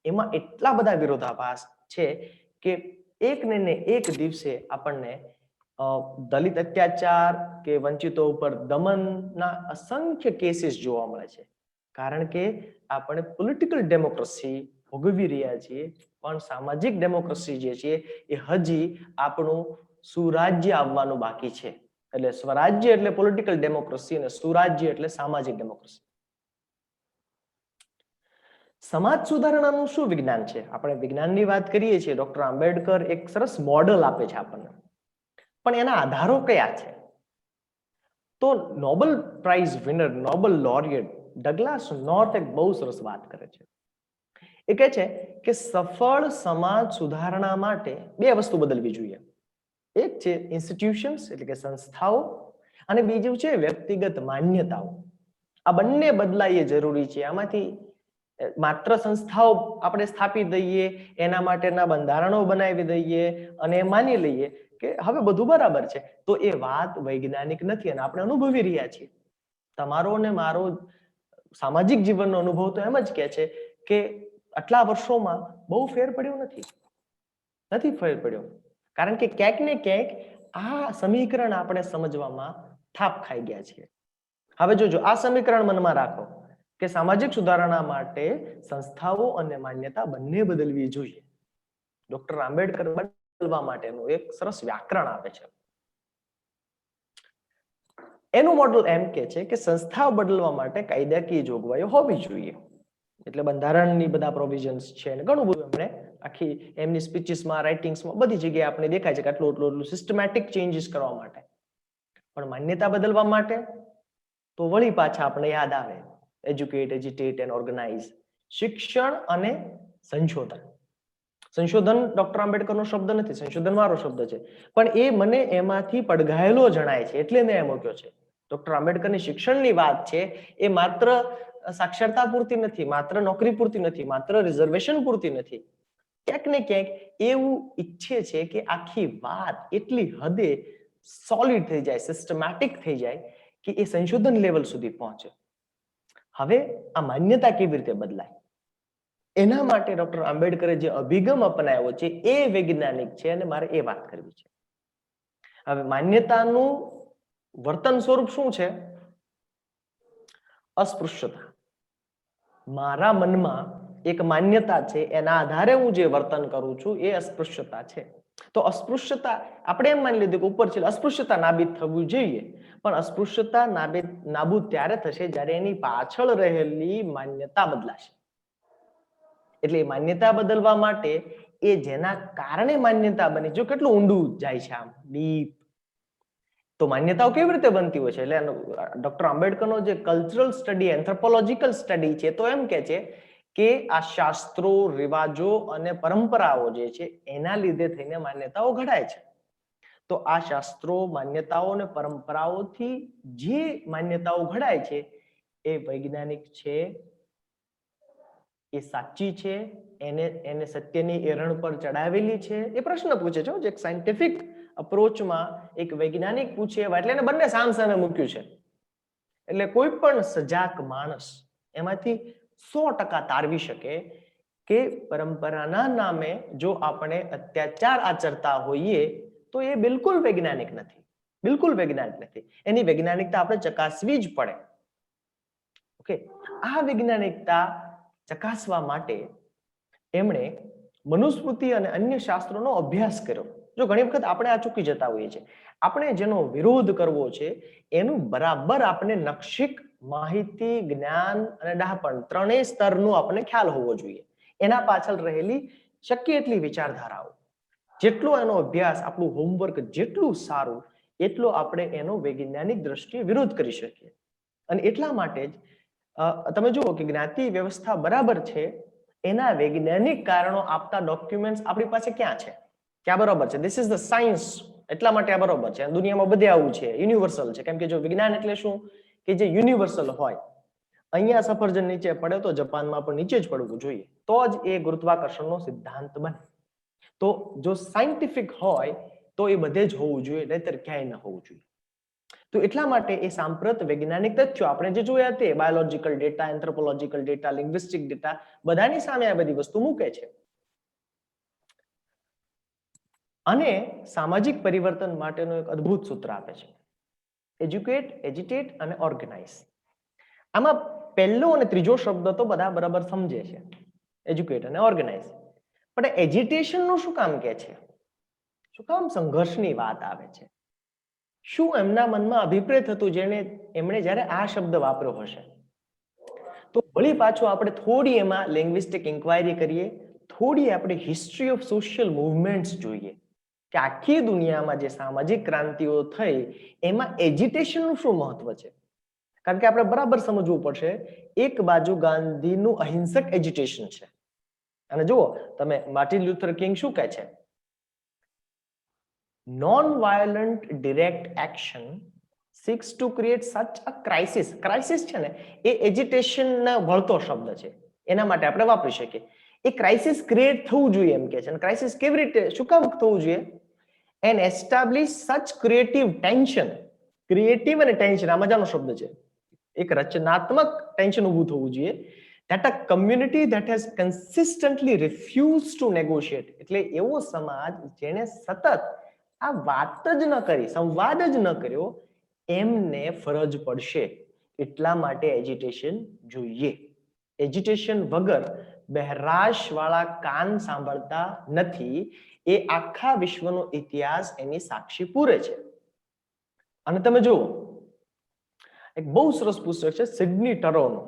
એમાં એટલા બધા વિરોધાભાસ છે કે એક ને એક દિવસે આપણને દલિત અત્યાચાર કે વંચિતો ઉપર દમનના અસંખ્ય કેસીસ જોવા મળે છે. કારણ કે આપણે પોલિટિકલ ડેમોક્રેસી ભોગવી રહ્યા છીએ, પણ સામાજિક ડેમોક્રેસી જે છે એ હજી આપણું સુરાજ્ય આવવાનું બાકી છે. એટલે સ્વરાજ્ય એટલે પોલિટિકલ ડેમોક્રેસી અને સુરાજ્ય એટલે સામાજિક ડેમોક્રેસી. સમાજ સુધારણાનું શું વિજ્ઞાન છે? આપણે વિજ્ઞાનની વાત કરીએ છીએ, ડોક્ટર આંબેડકર એક સરસ મોડલ આપે છે આપણને, પણ એના આધારો કયા છે? તો Nobel prize winner, Nobel laureate Douglass North એક બહુ સરસ વાત કરે છે. એ કહે છે કે સફળ સમાજ સુધારણા માટે 2 વસ્તુ બદલવી જોઈએ. એક છે ઇન્સ્ટિટ્યુશન્સ એટલે કે સંસ્થાઓ, અને બીજું છે વ્યક્તિગત માન્યતાઓ. આ બંને બદલાય જરૂરી છે. આમાંથી માત્ર સંસ્થાઓ આપણે સ્થાપી દઈએ, એના માટેના બંધારણો બનાવી દઈએ અને માની લઈએ કે હવે બધું બરાબર છે, તો એ વાત વૈજ્ઞાનિક નથી અને આપણે અનુભવી રહ્યા છીએ. તમારો અને મારો સામાજિક જીવનનો અનુભવ તો એમ જ કહે છે કે આટલા વર્ષોમાં બહુ ફેર પડ્યો નથી ફેર પડ્યો. કારણ કે ક્યાંક ને ક્યાંક આ સમીકરણ આપણે સમજવામાં થાપ ખાઈ ગયા છીએ. હવે જોજો, આ સમીકરણ મનમાં રાખો કે સામાજિક સુધારણા માટે સંસ્થાઓ અને માન્યતા બંને બદલવી જોઈએ. ડોક્ટર આંબેડકર બદલવા માટેનું એક સરસ વ્યાકરણ આપે છે. એનું મોડલ એમ કે છે કે સંસ્થાઓ બદલવા માટે કાયદાકીય જોગવાઈઓ હોવી જોઈએ. એટલે બંધારણની બધા પ્રોવિઝન્સ છે અને ઘણું બધું એમણે આખી એમની સ્પીચીસમાં, રાઇટિંગ્સમાં બધી જગ્યાએ આપણે દેખાય છે કે આટલું સિસ્ટમેટિક ચેન્જીસ કરવા માટે. પણ માન્યતા બદલવા માટે તો વળી પાછા આપણે યાદ આવે એજ્યુકેટ, એજિટેટ એન્ડ ઓર્ગેનાઇઝ. શિક્ષણ અને સંશોધન. સંશોધન ડોક્ટર આંબેડકરનો શબ્દ નથી, સંશોધન મારો શબ્દ છે, પણ એ મને એમાંથી પડઘાયેલો જણાય છે એટલે મેં એ મૂક્યો છે. ડોક્ટર આંબેડકરની શિક્ષણની વાત છે એ માત્ર સાક્ષરતા પૂરતી નથી, માત્ર નોકરી પૂરતી નથી, માત્ર રિઝર્વેશન પૂરતી નથી. ક્યાંક ને ક્યાંક એવું ઈચ્છે છે કે આખી વાત એટલી હદે સોલિડ થઈ જાય, સિસ્ટમેટિક થઈ જાય કે એ સંશોધન લેવલ સુધી પહોંચે. હવે આ માન્યતા કેવી રીતે બદલાય? એના માટે ડોક્ટર આંબેડકરે જે અભિગમ અપનાવ્યો છે એ વૈજ્ઞાનિક છે અને મારે એ વાત કરવી છે. હવે માન્યતાનું વર્તન સ્વરૂપ શું છે? અસ્પૃશ્યતા. મારા મનમાં એક માન્યતા છે, એના આધારે હું જે વર્તન કરું છું એ અસ્પૃશ્યતા છે. તો અસ્પૃશ્યતા આપણે એમ માની લીધું કે ઉપર છે અસ્પૃશ્યતા નાબૂદ થવું જોઈએ, પણ અસ્પૃશ્યતા નાબૂદ ત્યારે થશે જ્યારે એની પાછળ રહેલી માન્યતા બદલાશે. એટલે માન્યતા બદલવા માટે એ જેના કારણે માન્યતા બની, જો કેટલું ઊંડું જાય છે, આમ ડીપ. તો માન્યતાઓ કેવી રીતે બનતી હોય છે? એટલે ડોક્ટર આંબેડકરનો જે કલ્ચરલ સ્ટડી, એન્થ્રોપોલોજીકલ સ્ટડી છે, તો એમ કે છે કે આ શાસ્ત્રો, રિવાજો અને પરંપરાઓ જે છે એના લીધે થઈને માન્યતાઓ ઘડાય છે. તો આ શાસ્ત્રો, માન્યતાઓ અને પરંપરાઓથી જે માન્યતાઓ ઘડાય છે એ વૈજ્ઞાનિક છે, એ સાચી છે, એને સત્યની એરણ પર ચડાવેલી છે? એ પ્રશ્ન પૂછે છે, જે એક સાયન્ટિફિક અપ્રોચમાં એક વૈજ્ઞાનિક પૂછે એટલે એને બંને સામસામે મૂક્યું છે. એટલે કોઈ પણ સજાગ માણસ એમાંથી 100% તારવી શકે કે પરંપરાના નામે જો આપણે અત્યાચાર આચરતા હોઈએ તો એ બિલકુલ વૈજ્ઞાનિક નથી, બિલકુલ વૈજ્ઞાનિક નથી. એની વૈજ્ઞાનિકતા આપણે ચકાસવી જ પડે. ઓકે, આ વૈજ્ઞાનિકતા ચકાસવા માટે એમણે મનુસ્મૃતિ અને અન્ય શાસ્ત્રોનો અભ્યાસ કર્યો. જો ઘણી વખત આપણે આ ચૂકી જતા હોઈએ છીએ, આપણે જેનો વિરોધ કરવો છે એનું બરાબર આપણે નક્ષિક માહિતી, જ્ઞાન અને ડહાપણ ત્રણેય સ્તરનું આપણે ખ્યાલ હોવો જોઈએ. એના પાછળ રહેલી શક્ય એટલી વિચારધારાઓ, જેટલો એનો અભ્યાસ, આપણું હોમવર્ક જેટલું સારું, એટલો આપણે એનો વૈજ્ઞાનિક દ્રષ્ટિએ વિરોધ કરી શકીએ. અને એટલા માટે જ તમે જુઓ કે જ્ઞાતિ વ્યવસ્થા બરાબર છે એના વૈજ્ઞાનિક કારણો આપતા ડોક્યુમેન્ટ્સ આપણી પાસે ક્યાં છે? ક્યાં બરોબર છે? This is the science. એટલા માટે આ બરોબર છે. દુનિયામાં બધે આવું છે, યુનિવર્સલ છે. કેમ કે જો વિજ્ઞાન એટલે શું કે જે યુનિવર્સલ હોય. અહીંયા સફરજન નીચે પડે તો જાપાનમાં પણ નીચે જ પડવું જોઈએ, તો જ એ ગુરુત્વાકર્ષણનો સિદ્ધાંત બને. તો જો સાયન્ટિફિક હોય તો એ બધે જ હોવું જોઈએ, નહીતર ક્યાંય ન હોવું જોઈએ. તો એટલા માટે એ સાંપ્રત વૈજ્ઞાનિક તથ્યો આપણે જે જોયા તે biological data, anthropological data, linguistic data, બધાની સામે આ બધી વસ્તુ મૂકે છે. અને સામાજિક પરિવર્તન માટેનું એક અદ્ભુત સૂત્ર આપે છે, એજ્યુકેટ, એજિટેટ અને ઓર્ગેનાઇઝ. આમાં પહેલો અને ત્રીજો શબ્દ તો બધા બરાબર સમજે છે, એજ્યુકેટ અને ઓર્ગેનાઇઝ. પણ એજિટેશન નું શું કામ કે છે? શું કામ સંઘર્ષની વાત આવે છે? શું એમના મનમાં અભિપ્રેત હતું એમણે જ્યારે આ શબ્દ વાપર્યો હશે? તો વળી પાછું આપણે થોડી એમાં લેંગ્વિસ્ટિક ઇન્ક્વાયરી કરીએ, થોડી આપણે હિસ્ટ્રી ઓફ સોશિયલ મૂવમેન્ટ્સ જોઈએ કે આખી દુનિયામાં જે સામાજિક ક્રાંતિઓ થઈ એમાં એજિટેશનનું શું મહત્વ છે. કારણ કે આપણે બરાબર સમજવું પડશે, એક બાજુ ગાંધીનું અહિંસક એજિટેશન છે, અને જુઓ તમે માર્ટિન લ્યુથર કિંગ શું કહે છે? Non-violent direct action seeks to create such a crisis. Crisis છે ને એ એજિટેશનનો વળતો શબ્દ છે, એના માટે આપણે વાપરી શકીએ. એ ક્રાઇસિસ ક્રિએટ થવું જોઈએ એમ કે છે. અને ક્રાઇસિસ કેવી રીતે, શું કામ થવું જોઈએ? And establish such creative tension. Creative અને ટેન્શન આ મજાનો શબ્દ છે. એક રચનાત્મક ટેન્શન ઊભું થવું જોઈએ. That a community that has consistently refused to negotiate. એટલે એવો સમાજ જેને સતત આ વાત જ ન કરી, સંવાદ જ ન કર્યો, એમને ફરજ પડશે. એટલા માટે એજિટેશન જોઈએ. એજિટેશન વગર બહેરાશ વાળા કાન સાંભળતા નથી. એ આખા વિશ્વનો ઇતિહાસ એની સાક્ષી પૂરે છે. અને તમે જુઓ, એક બહુ સરસ પુસ્તક છે સિડની ટરોનો,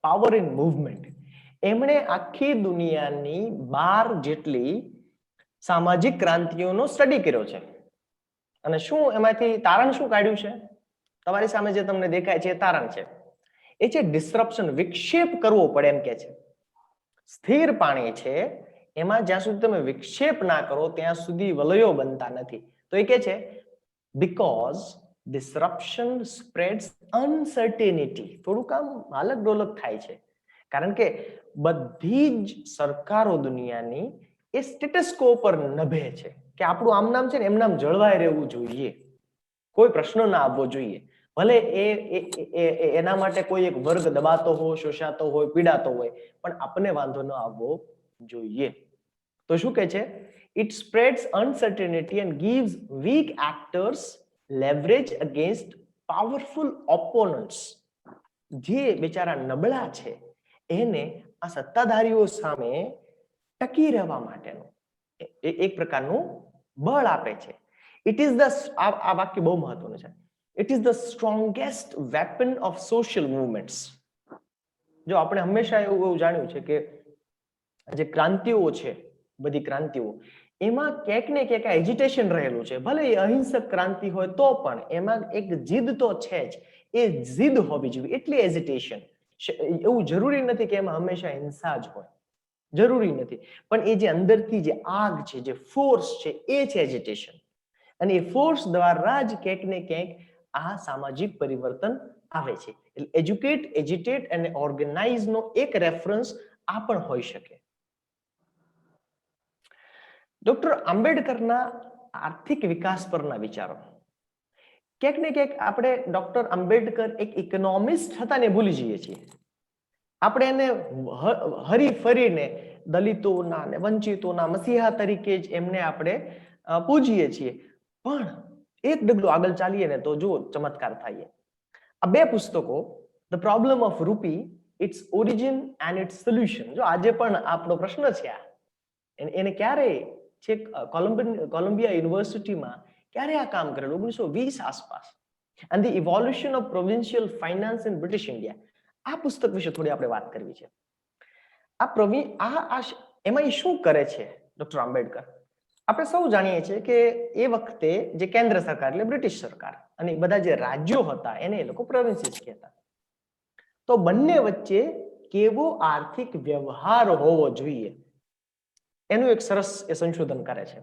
પાવર ઇન મૂવમેન્ટ. એમણે આખી દુનિયાની 12 જેટલી સામાજિક ક્રાંતિઓનો સ્ટડી કર્યો છે. અને શું એમાંથી તારણ શું કાઢ્યું છે? તમારી સામે જે તમને દેખાય છે એ તારણ છે. એ છે ડિસ્રપ્શન, વિક્ષેપ કરવો પડે એમ કે છે. સ્થિર પાણી છે એમાં જ્યાં સુધી તમે વિક્ષેપ ના કરો ત્યાં સુધી વલયો બનતા નથી. તો એ કે છે because disruption spreads uncertainty. થોડુંક આમ હાલક ડોલક થાય છે કારણ કે બધી જ સરકારો દુનિયાની એ સ્ટેટસ કો પર નભે છે કે આપણું આમ નામ છે ને એમ નામ જળવાઈ રહેવું જોઈએ, કોઈ પ્રશ્ન ના આવવો જોઈએ. ભલે એના માટે કોઈ એક વર્ગ દબાતો હોય, શોષાતો હોય, પીડાતો હોય, પણ આપણને વાંધો ન આવવો જોઈએ. તો શું કહે છે? It spreads uncertainty and gives weak actors leverage against powerful opponents. જે બિચારા નબળા છે એને આ સત્તાધારીઓ સામે ટકી રહેવા માટેનું એક પ્રકારનું બળ આપે છે. ઇટ ઇઝ ધ, આ વાક્ય બહુ મહત્વનું છે, it is the strongest weapon of social movements. જો આપણે હંમેશા એવું જાણ્યું છે કે જે ક્રાંતિઓ છે, બધી ક્રાંતિઓ, એમાં ક્યાંક ને ક્યાંક એજિટેશન રહેલું છે. ભલે એ અહિંસક ક્રાંતિ હોય તો પણ એમાં એક જીદ તો છે જ, એ જીદ હોવી જોઈએ, એટલી એજિટેશન. એવું જરૂરી નથી કે એમાં હંમેશા હિંસા જ હોય, જરૂરી નથી, પણ એ જે અંદરથી જે આગ છે, જે ફોર્સ છે, એ છે એજિટેશન. અને એ ફોર્સ દ્વારા જ ક્યાંક ને ક્યાંક આ સામાજિક પરિવર્તન આવે છે. એટલે એજ્યુકેટ, એજિટેટ અને ઓર્ગેનાઇઝ નો એક રેફરન્સ આ પણ હોઈ શકે. ડોક્ટર આંબેડકરના આર્થિક વિકાસ પરના વિચારો. ક્યાંક ને ક્યાંક આપણે ડોક્ટર આંબેડકર એક ઇકોનોમિસ્ટ હતા ને ભૂલી જઈએ છીએ. આપણે એને હરી ફરીને દલિતોના ને વંચિતોના મસીહા તરીકે જ એમને આપણે પૂજીએ છીએ. પણ એક ડગલું આગળ ચાલીએ ને તો જુઓ ચમત્કાર થાય. આ બે પુસ્તકો, the problem of rupee, its origin and its solution. જો આજે પણ આપણો પ્રશ્ન છે આ, એને ક્યારે છે કોલંબિયા યુનિવર્સિટીમાં ક્યારે આ કામ કરેલું? 1920 આસપાસ. And the evolution of provincial finance in British India. આ પુસ્તક વિશે થોડી આપણે વાત કરવી છે. એમાં એ શું કરે છે ડોક્ટર આંબેડકર? આપણે સૌ જાણીએ છીએ કે એ વખતે જે કેન્દ્ર સરકાર એટલે બ્રિટિશ સરકાર અને બધા જે રાજ્યો હતા એને એ લોકો પ્રોવિન્સીસ કહેતા. તો બંને વચ્ચે કેવો આર્થિક વ્યવહાર હોવો જોઈએ એનું એક સરસ એ સંશોધન કરે છે.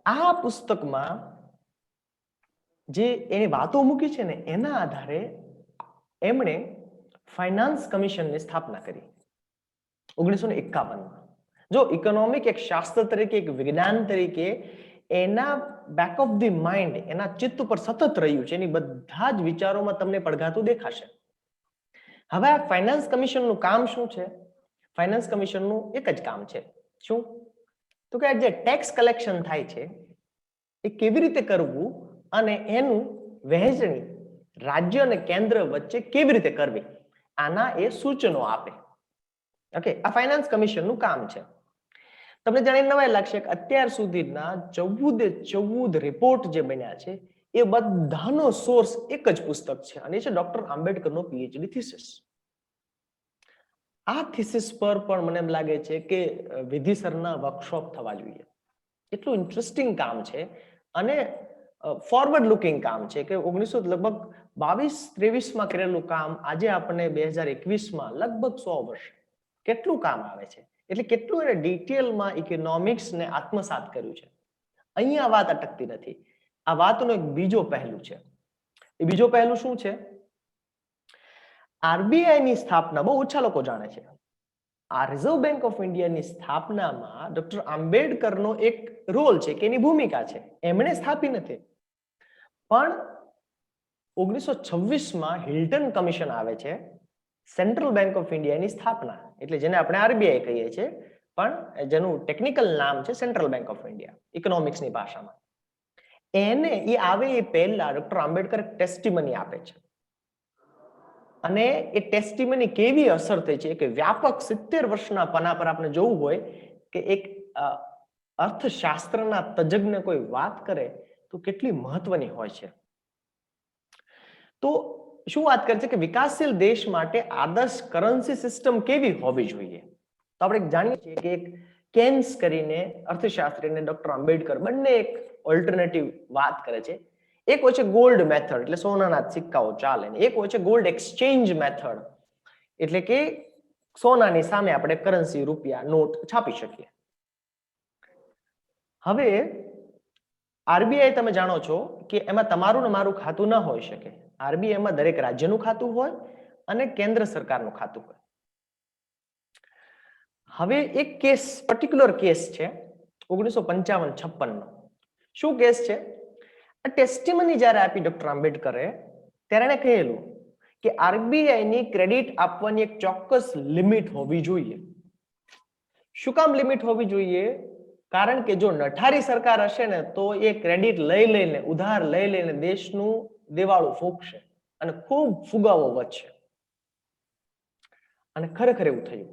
આ પુસ્તકમાં જે એની વાતો મૂકી છે ને એના આધારે એમણે ફાઇનાન્સ કમિશનની સ્થાપના કરી 1951માં. જો ઇકોનોમિક એક શાસ્ત્ર તરીકે, એક વિજ્ઞાન તરીકે એના બેક ઓફ ધી માઇન્ડ, એના ચિત્ત ઉપર સતત રહ્યું છે. એની બધા જ વિચારોમાં તમને પડઘાતું દેખાશે. હવે આ ફાઇનાન્સ કમિશનનું કામ શું છે? ફાઇનાન્સ કમિશનનું એક જ કામ છે. શું? તો કે જે ટેક્સ કલેક્શન થાય છે એ કેવી રીતે કરવું અને એનું વહેંચણી રાજ્ય અને કેન્દ્ર વચ્ચે કેવી રીતે કરવી, આના એ સૂચનો આપે. ઓકે, આ ફાઇનાન્સ કમિશનનું કામ છે. તમને જાણીને નવાઈ લાગશે કે અત્યાર સુધીના 14 રિપોર્ટ જે બન્યા છે એ બધાનો સોર્સ એક જ પુસ્તક છે અને એ છે ડોક્ટર આંબેડકરનો પીએચડી થીસિસ. આ થીસિસ પર પણ મને એમ લાગે છે કે વિધિસરના વર્કશોપ થવા જોઈએ. એટલું ઇન્ટરેસ્ટિંગ કામ છે અને ફોરવર્ડ લુકિંગ કામ છે કે 1922-23માં કરેલું કામ આજે આપણને 2021માં લગભગ 100 વર્ષ કેટલું કામ આવે છે. એટલે કેટલું એને ડિટેલમાં ઇકોનોમિક્સને આત્મસાત કર્યું છે. અહીંયા વાત અટકતી નથી. આ વાતનો એક બીજો પહેલું છે. એ બીજો પહેલું શું છે? આરબીઆઈ ની સ્થાપના બહુ ઓછા લોકો જાણે છે. આ રિઝર્વ બેંક ઓફ ઇન્ડિયાની સ્થાપનામાં ડોક્ટર આંબેડકરનો એક રોલ છે કે એની ભૂમિકા છે. એમણે સ્થાપી નથી, પણ 1926માં હિલ્ટન કમિશન આવે છે, સેન્ટ્રલ બેંક ઓફ ઇન્ડિયાની સ્થાપના, એટલે જેને આપણે આરબીઆઈ કહીએ છીએ, પણ જેનું ટેકનિકલ નામ છે સેન્ટ્રલ બેંક ઓફ ઇન્ડિયા ઇકોનોમિક્સની ભાષામાં. એને એ આવે એ પહેલા ડોક્ટર આંબેડકર ટેસ્ટિમની આપે છે અને એ ટેસ્ટિમની કેવી અસર થઈ છે કે વ્યાપક 70 વર્ષના પાના પર આપણે જોવું હોય કે એક અર્થશાસ્ત્રના તજજ્ઞ કોઈ વાત કરે તો કેટલી મહત્વની હોય છે. તો શું વાત કરે છે કે વિકાસશીલ દેશ માટે આદર્શ કરન્સી સિસ્ટમ કેવી હોવી જોઈએ? તો આપણે જાણીએ છીએ કે એક કેન્સ કરીને અર્થશાસ્ત્રી અને ડોક્ટર આંબેડકર બંને એક ઓલ્ટરનેટિવ વાત કરે છે. એક હોય છે ગોલ્ડ મેથડ, એટલે સોનાના સિક્કાઓ ચાલે, એક હોય છે ગોલ્ડ એક્સચેન્જ મેથડ, એટલે કે સોનાની સામે આપણે કરન્સી રૂપિયા નોટ છાપી શકીએ. હવે આરબીઆઈ તમે જાણો છો કે એમાં તમારું ને મારું ખાતું ન હોઈ શકે. આરબીઆઈમાં દરેક રાજ્યનું ખાતું હોય અને કેન્દ્ર સરકારનું ખાતું હોય. હવે એક કેસ, પર્ટિક્યુલર કેસ છે 1955-56 નો. શું કેસ છે? આ ટેસ્ટિમની જ્યારે આપી ડોક્ટર આંબેડકરે, ત્યારે એને કહેલું કે આરબીઆઈ ની ક્રેડિટ આપવાની એક ચોક્કસ લિમિટ હોવી જોઈએ. શું કામ લિમિટ હોવી જોઈએ? કારણ કે જો નઠારી સરકાર હશે ને તો એ ક્રેડિટ લઈ લઈને, ઉધાર લઈ લઈને દેશનું દેવાળું ફૂંકશે અને ખૂબ ફુગાવો વધશે. અને ખરેખર એવું થયું.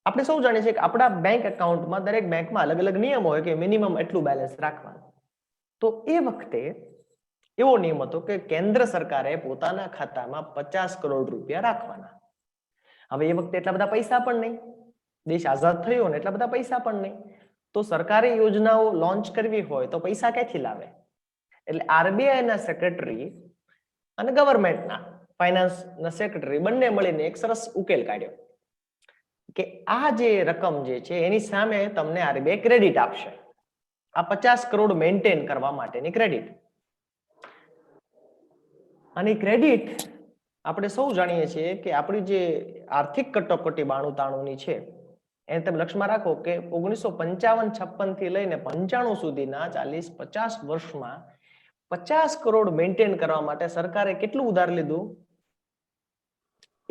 આપણે સૌ જાણીએ છીએ કે આપણા બેંક એકાઉન્ટમાં, દરેક બેંકમાં અલગ અલગ નિયમો હોય કે મિનિમમ એટલું બેલેન્સ રાખવાનું. તો એ વખતે એવો નિયમ હતો કે કેન્દ્ર સરકારે પોતાના ખાતામાં 50 કરોડ રૂપિયા રાખવાના. હવે એ વખતે એટલા બધા પૈસા પણ નહીં, દેશ આઝાદ થયો ને એટલા બધા પૈસા પણ નહીં. તો સરકારી યોજનાઓ લોન્ચ કરવી હોય તો પૈસા ક્યાંથી લાવે? એટલે આરબીઆઈ ના સેક્રેટરી અને ગવર્મેન્ટના ફાઇનાન્સના સેક્રેટરી બંને મળીને એક સરસ ઉકેલ કાઢ્યો કે આ જે રકમ જે છે એની સામે તમને આરબીઆઈ ક્રેડિટ આપશે. આ 50 કરોડ મેન્ટેન કરવા માટેની ક્રેડિટ. અને ક્રેડિટ આપણે સૌ જાણીએ છીએ કે આપણી જે આર્થિક કટોકટી 92-93 ની છે, એને તમે લક્ષ્યમાં રાખો કે 1955-56 થી લઈને 95 સુધીના 40-50 વર્ષમાં 50 કરોડ મેન્ટેન કરવા માટે સરકારે કેટલું ઉધાર લીધું?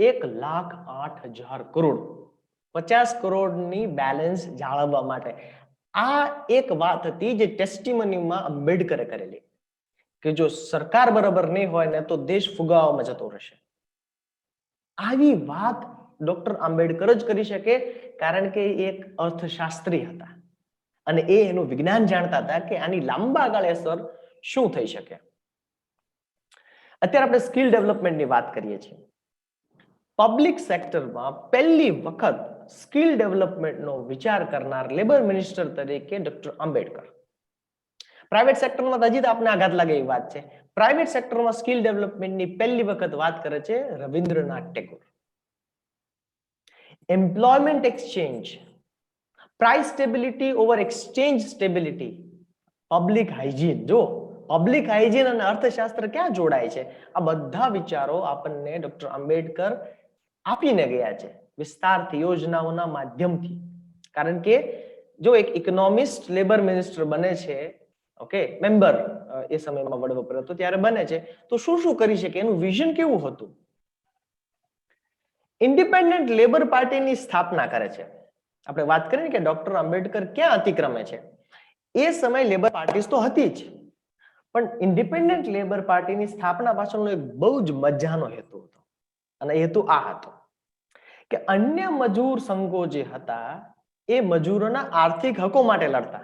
1,08,000 કરોડ. 50 કરોડની બેલેન્સ જાળવવા માટે. આ એક વાત હતી જે ટેસ્ટિમનીમાં આંબેડકરે કરેલી કે જો સરકાર બરાબર નહીં હોય ને તો દેશ ફુગાવામાં જતો રહેશે. આવી વાત ડોક્ટર આંબેડકર જ કરી શકે, કારણ કે એક અર્થશાસ્ત્રી હતા અને એ એનું વિજ્ઞાન જાણતા હતા કે આની લાંબા ગાળે અસર શું થઈ શકે. અત્યારે આપણે સ્કિલ ડેવલપમેન્ટની વાત કરીએ છીએ. પબ્લિક સેક્ટરમાં પહેલી વખત સ્કિલ ડેવલપમેન્ટનો વિચાર કરનાર લેબર મિનિસ્ટર તરીકે ડોક્ટર આંબેડકર. પ્રાઇવેટ સેક્ટરમાં હજી તો આપને આઘાત લાગે એવી વાત છે. પ્રાઇવેટ સેક્ટરમાં સ્કિલ ડેવલપમેન્ટની પહેલી વખત વાત કરે છે Rabindranath Tagore. Employment exchange, price stability over exchange stability, public hygiene. જો પબ્લિક હાઇજીન અને અર્થશાસ્ત્ર ક્યાં જોડાય છે? આ બધા વિચારો આપણને ડોક્ટર આંબેડકર આપીને ગયા છે વિસ્તારથી, યોજનાઓના માધ્યમથી. કારણ કે જો એક ઇકોનોમિસ્ટ લેબર મિનિસ્ટર બને છે, ઓકે, મેમ્બર એ સમયમાં વર્ડ વપરાયો હતો ત્યારે બને છે, તો શું શું કરી શકે, એનું વિઝન કેવું હતું? ઇન્ડિપેન્ડન્ટ લેબર પાર્ટીની સ્થાપના કરે છે. આપણે વાત કરીએ કે ડોક્ટર આંબેડકર ક્યાં અતિક્રમે છે. એ સમય લેબર પાર્ટી તો હતી જ, પણ ઇન્ડિપેન્ડન્ટ લેબર પાર્ટીની સ્થાપના પાછળનો એક બહુ જ મજાનો હેતુ હતો. અને હેતુ આ હતો કે અન્ય મજૂર સંઘો જે હતા એ મજૂરોના આર્થિક હકો માટે લડતા,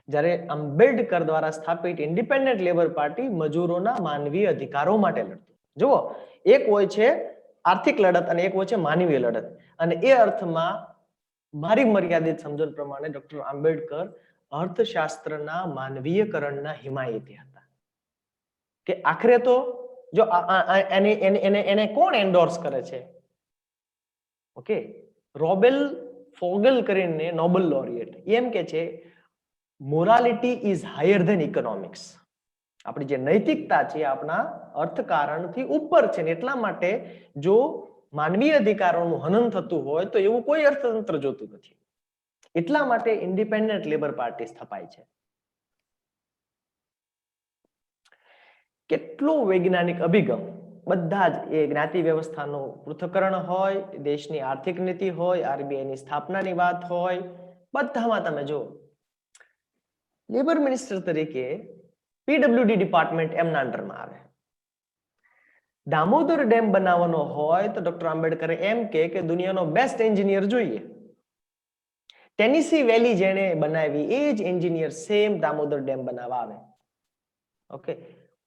જ્યારે આંબેડકર દ્વારા સ્થાપિત ઇન્ડિપેન્ડન્ટ લેબર પાર્ટી મજૂરોના માનવીય અધિકારો માટે લડતું. જુઓ, એક હોય છે આર્થિક લડત અને એક હોય છે માનવીય લડત. અને એ અર્થમાં મારી મર્યાદિત સમજણ પ્રમાણે ડોક્ટર આંબેડકર અર્થશાસ્ત્રના માનવીયકરણના હિમાયતી હતા. કે આખરે તો જો એને કોણ એન્ડોર્સ કરે છે? ઓકે, રોબેલ ફોગલ કરીને નોબેલ લોરિએટ એમ કે છે morality is higher than economics. આપણી જે નૈતિકતા છે આપણા અર્થકારણથી ઉપર છે ને એટલા માટે જો માનવીય અધિકારોનું હનન થતું હોય તો એવું કોઈ અર્થતંત્ર જોતું નથી. એટલા માટે ઇન્ડિપેન્ડન્ટ લેબર પાર્ટી સ્થપાય છે. કેટલો વૈજ્ઞાનિક અભિગમ, બધા જ એ જ્ઞાતિ વ્યવસ્થાનું પૃથ્થકરણ હોય, દેશની આર્થિક નીતિ હોય, આરબીઆઈની સ્થાપનાની વાત હોય, બધામાં તમે જો લેબર મિનિસ્ટર તરીકે પીડબ્લ્યુડી ડિપાર્ટમેન્ટ એમના અંડરમાં આવે. દામોદર ડેમ બનાવવાનો હોય તો ડોક્ટર આંબેડકર એમ કે દુનિયાનો બેસ્ટ એન્જિનિયર જોઈએ. ટેનિસી વેલી જેણે બનાવી એ જ એન્જિનિયર સેમ દામોદર ડેમ બનાવવા આવે. ઓકે,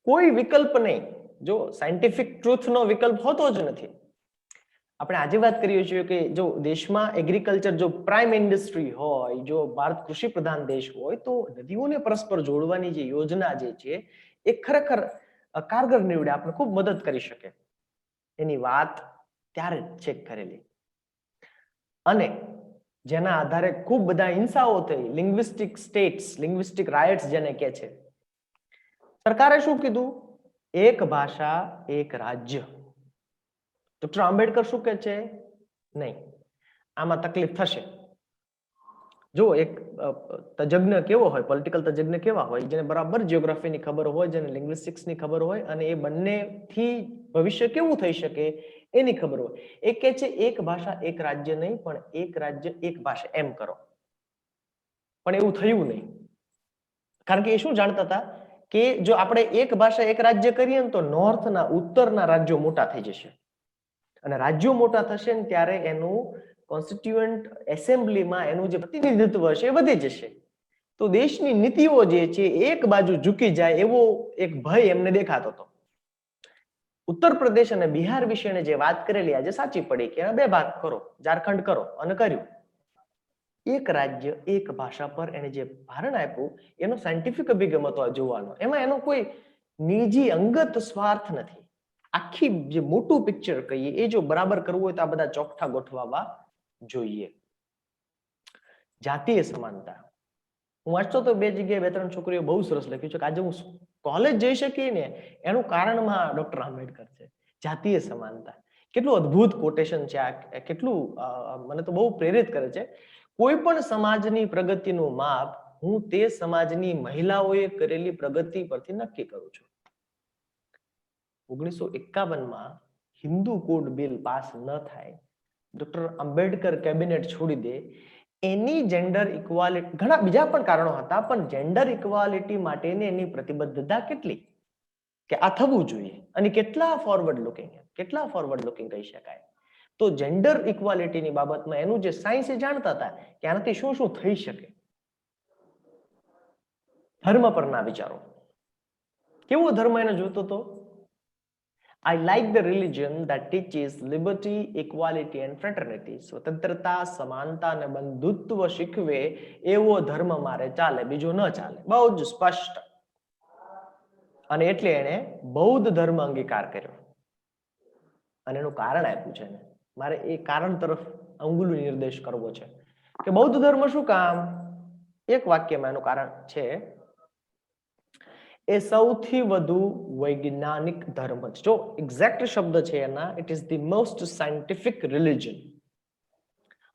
કોઈ વિકલ્પ નહીં. જો સાયન્ટિફિક ટ્રુથનો વિકલ્પ હોતો જ નથી. આપણે આજે વાત કરીએ છીએ કે જો દેશમાં એગ્રીકલ્ચર જો પ્રાઇમ ઇન્ડસ્ટ્રી હોય, જો ભારત કૃષિ પ્રધાન દેશ હોય, તો નદીઓને પરસ્પર જોડવાની જે યોજના જે છે એ ખરેખર કારગર નીવડે, આપણે ખૂબ મદદ કરી શકે. એની વાત ત્યારે જ ચેક કરેલી અને જેના આધારે ખૂબ બધા હિંસાઓ થઈ, લિંગ્વિસ્ટિક સ્ટેટ્સ, લિંગ્વિસ્ટિક રાયટ્સ જેને કહે છે. સરકારે શું કીધું? એક ભાષા એક રાજ્ય. ડોક્ટર આંબેડકર શું કહે છે? નહીં, આમાં તકલીફ થશે. જો એક તજજ્ઞ કેવો હોય, પોલિટિકલ તજજ્ઞ કેવા હોય, જેને બરાબર જીઓગ્રાફીની ખબર હોય, જેને લિંગ્વિસ્ટિક્સની ખબર હોય અને એ બંનેથી ભવિષ્ય કેવું થઈ શકે એની ખબર હોય. એ કહે છે એક ભાષા એક રાજ્ય નહીં, પણ એક રાજ્ય એક ભાષા એમ કરો. પણ એવું થયું નહીં, કારણ કે એ શું જાણતા હતા કે જો આપણે એક ભાષા એક રાજ્ય કરીએ ને તો નોર્થના, ઉત્તરના રાજ્યો મોટા થઈ જશે અને રાજ્યો મોટા થશે ને ત્યારે એનું કોન્સ્ટિટ્યુઅન્ટ એસેમ્બલીમાં એનું જે પ્રતિનિધિત્વ હશે એ વધી જશે. તો દેશની નીતિઓ જે છે એક બાજુ ઝૂકી જાય એવો એક ભય એમને દેખાતો હતો. ઉત્તર પ્રદેશ અને બિહાર વિશે જે વાત કરેલી આજે સાચી પડી કે બે ભાગ કરો, ઝારખંડ કરો, અને કર્યું. એક રાજ્ય એક ભાષા પર એને જે ભારણ આપ્યું એનો સાયન્ટિફિક અભિગમ હતો આ જોવાનો. એમાં એનો કોઈ નિજી અંગત સ્વાર્થ નથી. આખી જે મોટું પિક્ચર કહીએ એ જો બરાબર કરવું હોય તો આ બધા ચોકઠા ગોઠવવા જોઈએ. જાતીય સમાનતા. હું વાંચતો તો બે જગ્યાએ બે ત્રણ છોકરીઓ બહુ સરસ લખ્યું છે કે આજે હું કોલેજ જઈ શકી ને એનું કારણમાં ડોક્ટર આંબેડકર છે. જાતીય સમાનતા. કેટલું અદ્ભુત કોટેશન છે આ, કેટલું મને તો બહુ પ્રેરિત કરે છે. કોઈ પણ સમાજની પ્રગતિનું માપ હું તે સમાજની મહિલાઓએ કરેલી પ્રગતિ પરથી નક્કી કરું છું. 1951માં હિન્દુ કોડ બિલ પાસ ન થાય, ડોક્ટર આંબેડકર કેબિનેટ છોડી દે, એની જેન્ડર ઇક્વાલિટી, ઘણા બીજા પણ કારણો હતા, પણ જેન્ડર ઇક્વાલિટી માટેની એની પ્રતિબદ્ધતા કેટલી કે આ થવું જોઈએ. અને કેટલા ફોરવર્ડ લુકિંગ કહી શકાય. તો જેન્ડર ઇક્વાલિટીની બાબતમાં એનું જે સાયન્સ એ જાણતા હતા કે આનાથી શું શું થઈ શકે. ધર્મ પરના વિચારો. કેવો ધર્મ એને જોતો હતો? I like the religion that teaches liberty, equality and fraternity. સ્વતંત્રતા, સમાનતા અને બંધુત્વ શીખવે એવો ધર્મ મારે ચાલે, બીજો ન ચાલે. બહુ જ સ્પષ્ટ. અને એટલે એને બૌદ્ધ ધર્મ અંગીકાર કર્યો અને એનું કારણ આપ્યું છે. મારે એ કારણ તરફ અંગુલી નિર્દેશ કરવો છે કે બૌદ્ધ ધર્મ શું કામ? એક વાક્યમાં એનું કારણ છે, એ સૌથી વધુ વૈજ્ઞાનિક ધર્મ છે. જો એક્ઝેક્ટ શબ્દ છે એના, it is the most scientific religion.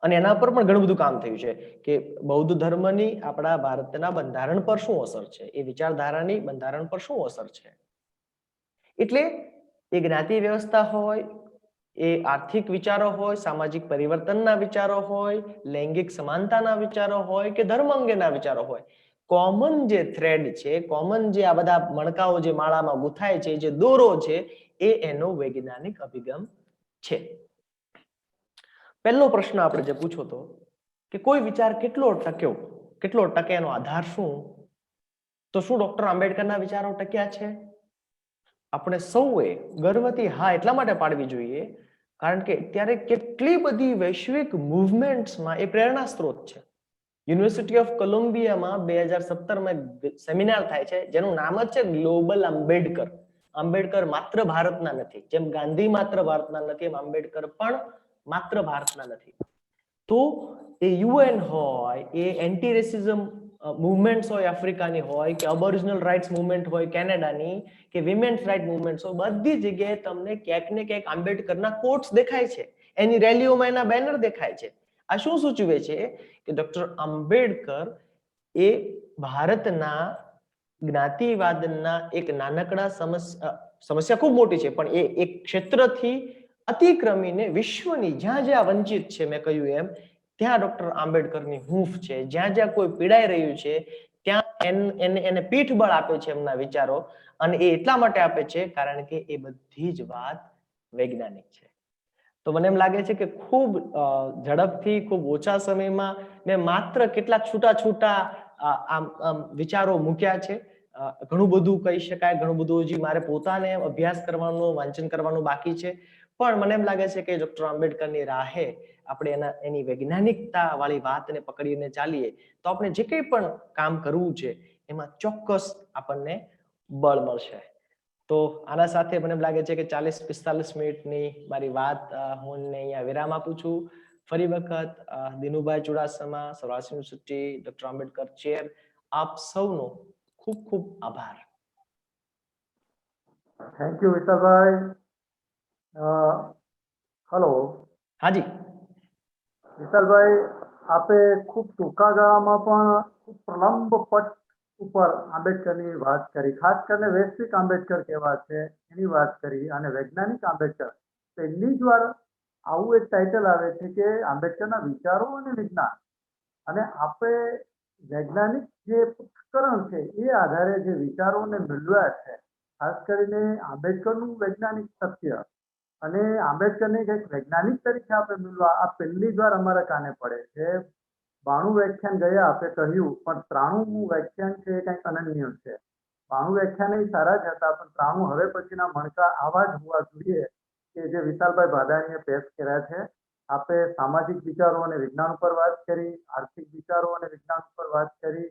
અને એના પર પણ ઘણું બધું કામ થયું છે કે બૌદ્ધ ધર્મની આપણા ભારતના બંધારણ પર શું અસર છે, એ વિચારધારાની બંધારણ પર શું અસર છે. એટલે એ જ્ઞાતિ વ્યવસ્થા હોય, એ આર્થિક વિચારો હોય, સામાજિક પરિવર્તનના વિચારો હોય, લૈંગિક સમાનતાના વિચારો હોય કે ધર્મ અંગેના વિચારો હોય, કોમન જે થ્રેડ છે, કોમન જે આ બધા મણકાઓ જે માળામાં ગૂંથાય છે, જે દોરો છે, એ એનો વૈજ્ઞાનિક અભિગમ છે. પહેલો પ્રશ્ન આપણે જે પૂછો તો કે કોઈ વિચાર કેટલો ટક્યો, કેટલો ટકે, એનો આધાર શું? તો શું ડોક્ટર આંબેડકરના વિચારો ટક્યા છે? આપણે સૌએ ગર્વથી હા એટલા માટે પાડવી જોઈએ કારણ કે અત્યારે કેટલી બધી વૈશ્વિક મૂવમેન્ટ્સમાં એ પ્રેરણા સ્ત્રોત છે. યુનિવર્સિટી ઓફ કોલંબિયામાં 2017માં સેમિનાર થાય છે જેનું નામ જ છે ગ્લોબલ આંબેડકર. આંબેડકર માત્ર ભારતના નથી, જેમ ગાંધી માત્ર ભારતના નથી એમ આંબેડકર પણ માત્ર ભારતના નથી. તો એ યુએન હોય, એ એન્ટી રેસિઝમ મૂવમેન્ટ્સ હોય આફ્રિકાની હોય કે અબોરિજિનલ રાઇટ્સ મૂવમેન્ટ હોય કેનેડાની કે વિમેન્સ રાઇટ મૂવમેન્ટ્સ હોય, બધી જગ્યાએ તમને ક્યાંક ને ક્યાંક આંબેડકરના કોટ્સ દેખાય છે, એની રેલીઓમાં એના બેનર દેખાય છે. આ શું સૂચવે છે કે ડોક્ટર આંબેડકર એ ભારતના જ્ઞાતિવાદના એક નાનકડા સમસ્યા ખૂબ મોટી છે પણ એ એક ક્ષેત્રથી અતિક્રમીને વિશ્વની જ્યાં જ્યાં વંચિત છે, મેં કહ્યું એમ ત્યાં ડોક્ટર આંબેડકરની હૂંફ છે. જ્યાં જ્યાં કોઈ પીડાઈ રહ્યું છે ત્યાં એને પીઠબળ આપે છે એમના વિચારો, અને એ એટલા માટે આપે છે કારણ કે એ બધી જ વાત વૈજ્ઞાનિક છે. તો મને એમ લાગે છે કે ખૂબ ઝડપથી, ખૂબ ઓછા સમયમાં મેં માત્ર કેટલાક છૂટા છૂટા વિચારો મૂક્યા છે. ઘણું બધું કહી શકાય, ઘણું બધું હજી મારે પોતાને અભ્યાસ કરવાનું, વાંચન કરવાનું બાકી છે, પણ મને એમ લાગે છે કે ડોક્ટર આંબેડકરની રાહે આપણે એની વૈજ્ઞાનિકતા વાળી વાતને પકડીને ચાલીએ તો આપણે જે કંઈ પણ કામ કરવું છે એમાં ચોક્કસ આપણને બળ મળશે. તો આના સાથે મને એમ લાગે છે કે 40-45 મિનિટની મારી વાત હું અહીંયા વિરામ આપું છું. ફરી વખત Dinubhai Chudasama, Saurashtra university, doctor Ambedkar chair, આપ સૌનો ખૂબ ખૂબ આભાર. Thank you Vishalbhai. હલો હાજી વિશાલભાઈ, આપે ખૂબ ટૂંકા ગાળામાં પણ ખૂબ પ્રલંબ પટ ઉપર આંબેડકરની વાત કરી, ખાસ કરીને વૈશ્વિક આંબેડકર કેવા છે એની વાત કરી, અને વૈજ્ઞાનિક આંબેડકર. પહેલી જ વાર આવું એક ટાઇટલ આવે છે કે આંબેડકરના વિચારો અને વિજ્ઞાન, અને આપણે વૈજ્ઞાનિક જે ઉપકરણ છે એ આધારે જે વિચારોને મેળવ્યા છે, ખાસ કરીને આંબેડકરનું વૈજ્ઞાનિક સત્ય અને આંબેડકરને એક વૈજ્ઞાનિક તરીકે આપણે મેળવા, આ પહેલી જ વાર અમારા કાને પડે છે. 92 વ્યાખ્યાન ગયા આપણે કહ્યું, પણ 93મું વ્યાખ્યાન છે એ કંઈક અનન્ય છે. 92 વ્યાખ્યાન એ સારા જ હતા, પણ 93 હવે પછીના મણકા આવા જ હોવા જોઈએ કે જે વિશાલભાઈ ભાદાણીએ પેશ કર્યા છે. આપે સામાજિક વિચારો અને વિજ્ઞાન ઉપર વાત કરી, આર્થિક વિચારો અને વિજ્ઞાન ઉપર વાત કરી,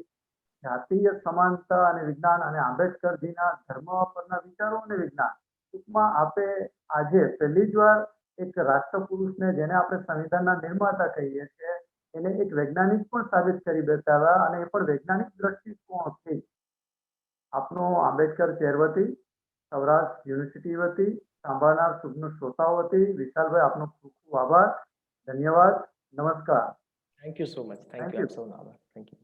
જાતીય સમાનતા અને વિજ્ઞાન, અને આંબેડકરજીના ધર્મ પરના વિચારો અને વિજ્ઞાન. ટૂંકમાં આપે આજે પહેલી જ વાર એક રાષ્ટ્રપુરુષને, જેને આપણે સંવિધાનના નિર્માતા કહીએ છીએ, એને એક વૈજ્ઞાનિક પણ સાબિત કરી બતાવ્યા, અને એ પણ વૈજ્ઞાનિક દ્રષ્ટિકોણથી. આપનો આંબેડકર ચેર વતી, સૌરાષ્ટ્ર યુનિવર્સિટી વતી, સાંભળનાર શુભ્ન શ્રોતાઓ વતી વિશાલભાઈ આપનો ખૂબ ખૂબ આભાર. ધન્યવાદ. નમસ્કાર. Thank you so much. Thank you. આપ સૌનો આભાર. Thank you.